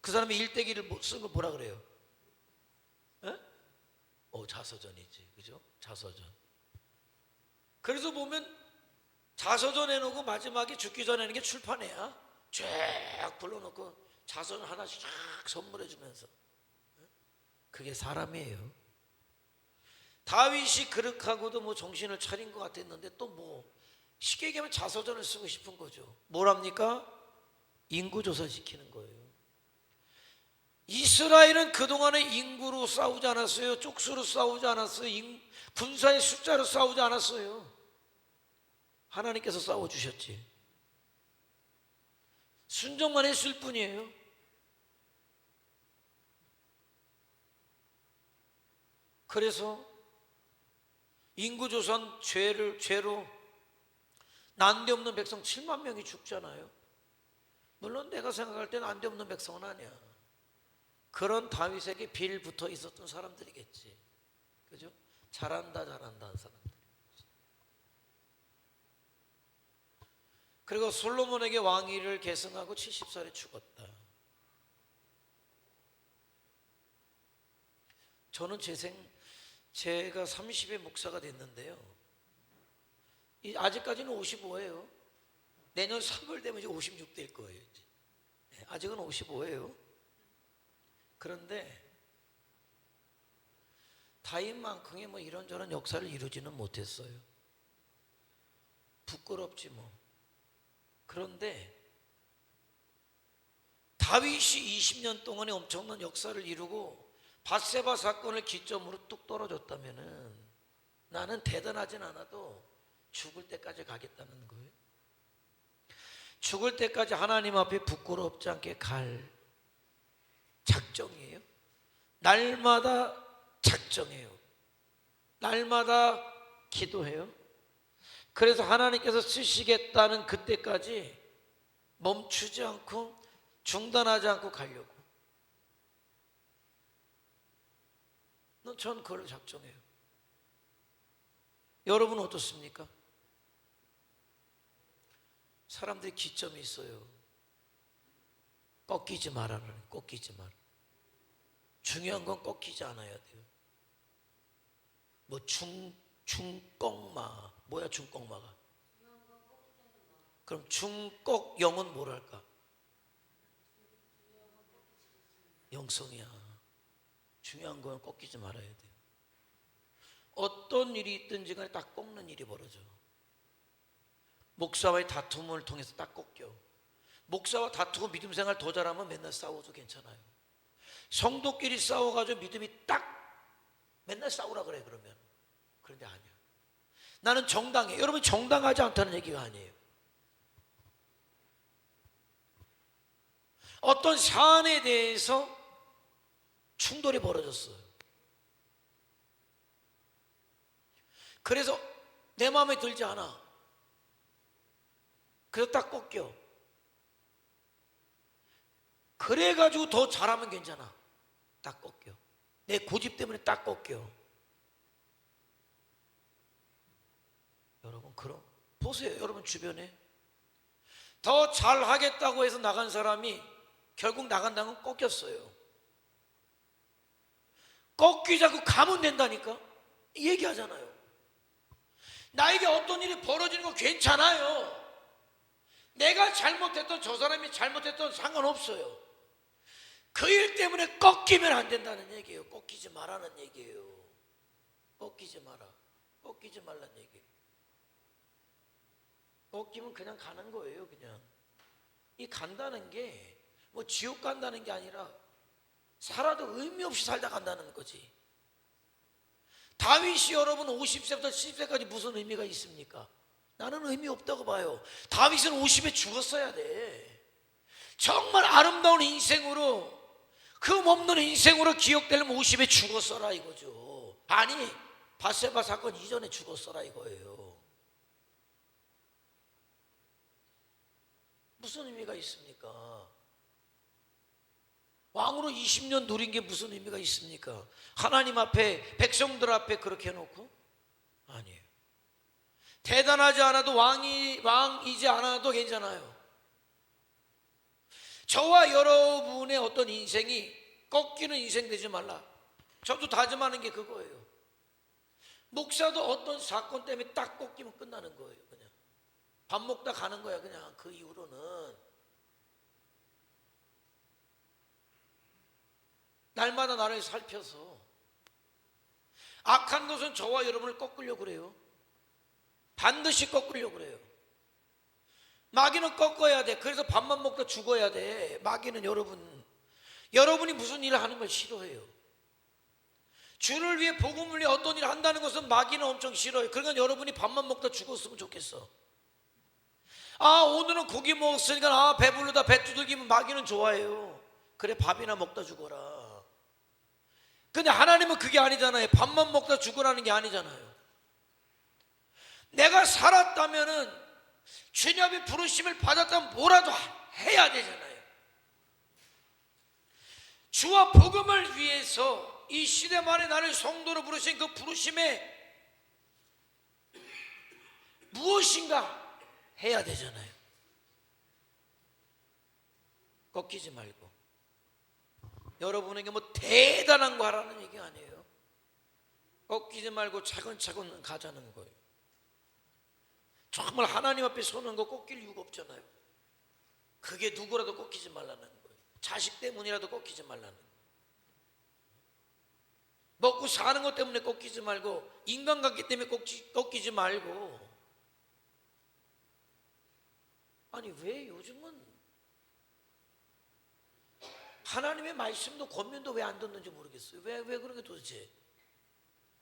그 사람이 일대기를 쓴 거 뭐라 그래요? 에? 자서전이지, 그죠? 자서전. 그래서 보면 자서전 해놓고 마지막에 죽기 전에 하는 게 출판회야. 쫙 불러놓고 자서전 하나씩 쫙 선물해주면서. 그게 사람이에요. 다윗이 그렇게하고도 뭐 정신을 차린 것 같았는데 또 뭐 쉽게 얘기하면 자서전을 쓰고 싶은 거죠. 뭘 합니까? 인구조사 시키는 거예요. 이스라엘은 그동안에 인구로 싸우지 않았어요. 쪽수로 싸우지 않았어요. 군사의 숫자로 싸우지 않았어요. 하나님께서 싸워주셨지. 순종만 했을 뿐이에요. 그래서 인구조선 죄로 난데없는 백성 7만 명이 죽잖아요. 물론 내가 생각할 때는 난데없는 백성은 아니야. 그런 다윗에게 빌 붙어 있었던 사람들이겠지. 그죠? 잘한다 하는 사람들. 그리고 솔로몬에게 왕위를 계승하고 70살에 죽었다. 저는 제가 30에 목사가 됐는데요. 아직까지는 55예요. 내년 3월 되면 이제 56 될 거예요. 이제. 아직은 55예요. 그런데 다윗만큼의 뭐 이런저런 역사를 이루지는 못했어요. 부끄럽지 뭐. 그런데 다윗이 20년 동안에 엄청난 역사를 이루고 밧세바 사건을 기점으로 뚝 떨어졌다면은 나는 대단하진 않아도 죽을 때까지 가겠다는 거예요. 죽을 때까지 하나님 앞에 부끄럽지 않게 갈 작정이에요. 날마다 작정해요. 날마다 기도해요. 그래서 하나님께서 쓰시겠다는 그때까지 멈추지 않고 중단하지 않고 가려고. 전 그걸 작정해요. 여러분 어떻습니까? 사람들이 기점이 있어요. 꺾이지 말라는, 꺾이지 마라. 중요한 건 꺾이지 않아야 돼요. 뭐 중꺾마, 뭐야 중꺾마가? 그럼 중꺾영은 뭐랄까? 영성이야. 중요한 건 꺾이지 말아야 돼요. 어떤 일이 있든지 간에 딱 꺾는 일이 벌어져. 목사와의 다툼을 통해서 딱 꺾여. 목사와 다투고 믿음 생활 더 잘하면 맨날 싸워도 괜찮아요. 성도끼리 싸워가지고 믿음이 딱 맨날 싸우라 그래 그러면. 그런데 아니야. 나는 정당해. 여러분 정당하지 않다는 얘기가 아니에요. 어떤 사안에 대해서 충돌이 벌어졌어요. 그래서 내 마음에 들지 않아. 그래서 딱 꺾여. 그래가지고 더 잘하면 괜찮아. 딱 꺾여. 내 고집 때문에 딱 꺾여. 여러분 그럼 보세요. 여러분 주변에 더 잘하겠다고 해서 나간 사람이 결국 나간다는 건 꺾였어요. 꺾이자고 가면 된다니까 얘기하잖아요. 나에게 어떤 일이 벌어지는 거 괜찮아요. 내가 잘못했던 저 사람이 잘못했던 상관없어요. 그 일 때문에 꺾이면 안 된다는 얘기예요. 꺾이지 말라는 얘기예요. 꺾이지 마라. 꺾이지 말라는 얘기예요. 꺾이면 그냥 가는 거예요. 그냥 이 간다는 게 뭐 지옥 간다는 게 아니라 살아도 의미 없이 살다 간다는 거지. 다윗이 여러분 50세부터 70세까지 무슨 의미가 있습니까? 나는 의미 없다고 봐요. 다윗은 50에 죽었어야 돼. 정말 아름다운 인생으로 흠 없는 인생으로 기억되려면 50에 죽었어라 이거죠. 아니 밧세바 사건 이전에 죽었어라 이거예요. 무슨 의미가 있습니까? 왕으로 20년 누린 게 무슨 의미가 있습니까? 하나님 앞에 백성들 앞에 그렇게 해놓고? 아니에요. 대단하지 않아도 왕이지 않아도 괜찮아요. 저와 여러분의 어떤 인생이 꺾이는 인생 되지 말라. 저도 다짐하는 게 그거예요. 목사도 어떤 사건 때문에 딱 꺾이면 끝나는 거예요. 그냥 밥 먹다 가는 거야. 그냥 그 이후로는 날마다 나를 살펴서 악한 것은 저와 여러분을 꺾으려고 그래요. 반드시 꺾으려고 그래요. 마귀는 꺾어야 돼. 그래서 밥만 먹다 죽어야 돼. 마귀는 여러분 여러분이 무슨 일을 하는 걸 싫어해요. 주를 위해 복음을 위해 어떤 일을 한다는 것은 마귀는 엄청 싫어요. 그러니까 여러분이 밥만 먹다 죽었으면 좋겠어. 오늘은 고기 먹었으니까 배부르다 배 두들기면 마귀는 좋아해요. 그래 밥이나 먹다 죽어라. 근데 하나님은 그게 아니잖아요. 밥만 먹다 죽으라는 게 아니잖아요. 내가 살았다면은 주님의 부르심을 받았다면 뭐라도 해야 되잖아요. 주와 복음을 위해서 이 시대 말에 나를 성도로 부르신 그 부르심에 무엇인가 해야 되잖아요. 꺾이지 말고. 여러분에게 뭐 대단한 거 하라는 얘기 아니에요. 꺾이지 말고 차근차근 가자는 거예요. 정말 하나님 앞에 서는 거 꺾일 이유가 없잖아요. 그게 누구라도 꺾이지 말라는 거예요. 자식 때문이라도 꺾이지 말라는 거예요. 먹고 사는 것 때문에 꺾이지 말고, 인간관계 때문에 꺾이지 말고. 아니 왜 요즘은 하나님의 말씀도 권면도 왜 안 듣는지 모르겠어요. 왜 그런 게 도대체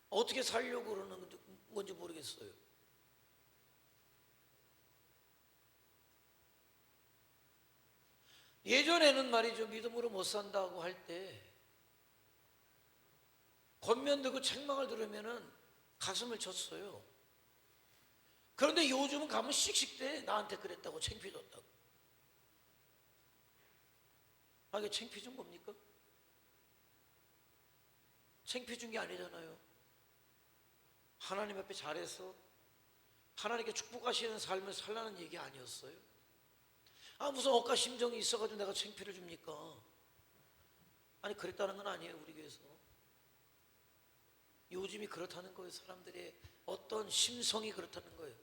어떻게 살려고 그러는 건지 모르겠어요. 예전에는 말이죠, 믿음으로 못 산다고 할 때 권면 듣고 책망을 들으면은 가슴을 쳤어요. 그런데 요즘은 가면 씩씩대. 나한테 그랬다고 창피해졌다고. 이게 창피 준 겁니까? 창피 준 게 아니잖아요. 하나님 앞에 잘해서 하나님께 축복하시는 삶을 살라는 얘기 아니었어요? 무슨 억까 심정이 있어가지고 내가 창피를 줍니까? 아니 그랬다는 건 아니에요. 우리 교회에서 요즘이 그렇다는 거예요. 사람들의 어떤 심성이 그렇다는 거예요.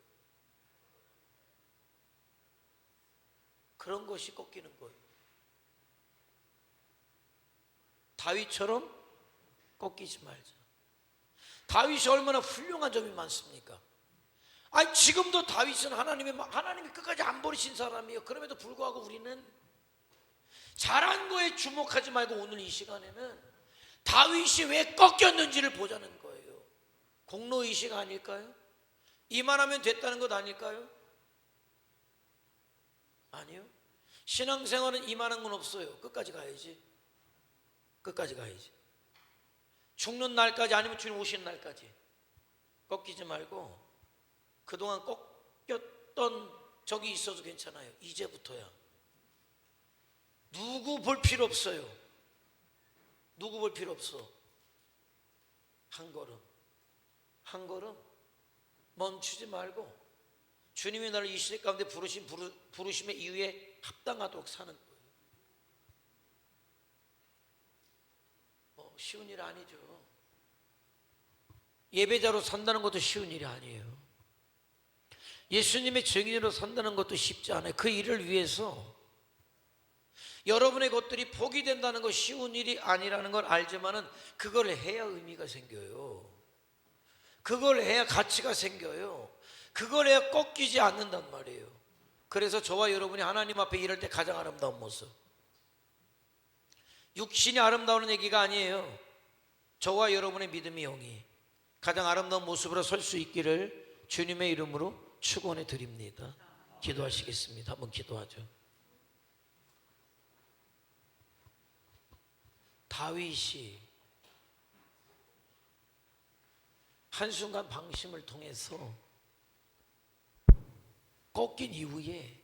그런 것이 꺾이는 거예요. 다윗처럼 꺾이지 말자. 다윗이 얼마나 훌륭한 점이 많습니까? 지금도 다윗은 하나님이 끝까지 안 버리신 사람이에요. 그럼에도 불구하고 우리는 잘한 거에 주목하지 말고 오늘 이 시간에는 다윗이 왜 꺾였는지를 보자는 거예요. 공로의식 아닐까요? 이만하면 됐다는 것 아닐까요? 아니요. 신앙생활은 이만한 건 없어요. 끝까지 가야지. 끝까지 가야지. 죽는 날까지, 아니면 주님 오시는 날까지 꺾이지 말고, 그동안 꺾였던 적이 있어도 괜찮아요. 이제부터야. 누구 볼 필요 없어요. 누구 볼 필요 없어. 한 걸음 멈추지 말고 주님이 나를 이 시대 가운데 부르심의 이유에 합당하도록 사는 거예요. 쉬운 일 아니죠. 예배자로 산다는 것도 쉬운 일이 아니에요. 예수님의 증인으로 산다는 것도 쉽지 않아요. 그 일을 위해서 여러분의 것들이 복이 된다는 거 쉬운 일이 아니라는 걸 알지만은 그걸 해야 의미가 생겨요. 그걸 해야 가치가 생겨요. 그걸 해야 꺾이지 않는단 말이에요. 그래서 저와 여러분이 하나님 앞에 이럴 때 가장 아름다운 모습, 육신이 아름다운 얘기가 아니에요. 저와 여러분의 믿음의 영이 가장 아름다운 모습으로 설 수 있기를 주님의 이름으로 축원해 드립니다. 기도하시겠습니다. 한번 기도하죠. 다윗이 한순간 방심을 통해서 꺾인 이후에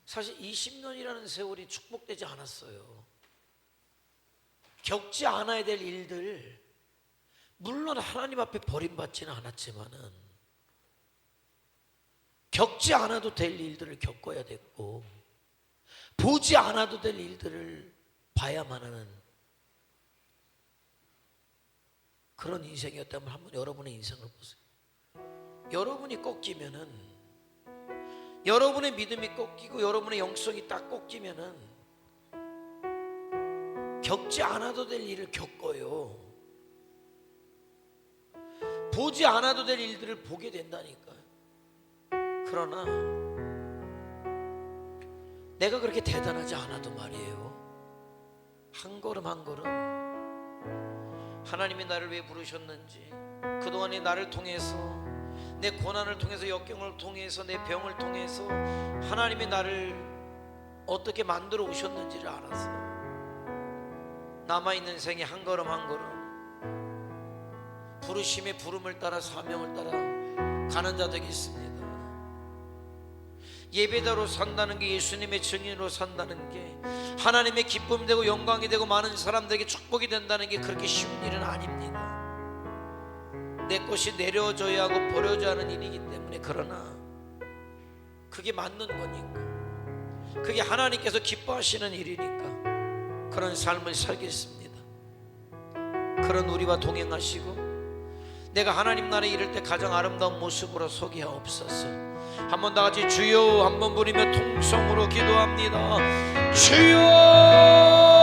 사실 20년이라는 세월이 축복되지 않았어요. 겪지 않아야 될 일들, 물론 하나님 앞에 버림받지는 않았지만은 겪지 않아도 될 일들을 겪어야 됐고, 보지 않아도 될 일들을 봐야만 하는 그런 인생이었다면 한번 여러분의 인생을 보세요. 여러분이 꺾이면은, 여러분의 믿음이 꺾이고 여러분의 영성이 딱 꺾이면은 겪지 않아도 될 일을 겪어요. 보지 않아도 될 일들을 보게 된다니까요. 그러나 내가 그렇게 대단하지 않아도 말이에요, 한 걸음 한 걸음 하나님이 나를 왜 부르셨는지, 그동안에 나를 통해서, 내 고난을 통해서, 역경을 통해서, 내 병을 통해서 하나님이 나를 어떻게 만들어 오셨는지를 알아서 남아있는 생에 한 걸음 한 걸음 부르심의 부름을 따라 사명을 따라 가는 자 되겠습니다. 예배자로 산다는 게, 예수님의 증인으로 산다는 게, 하나님의 기쁨이 되고 영광이 되고 많은 사람들에게 축복이 된다는 게 그렇게 쉬운 일은 아닙니다. 내 것이 내려져야 하고 버려져야 하는 일이기 때문에, 그러나 그게 맞는 거니까, 그게 하나님께서 기뻐하시는 일이니까 그런 삶을 살겠습니다. 그런 우리와 동행하시고 내가 하나님 나라에 이를 때 가장 아름다운 모습으로 서게 하옵소서. 한번 다 같이 주여 한번 부르며 통성으로 기도합니다. 주여.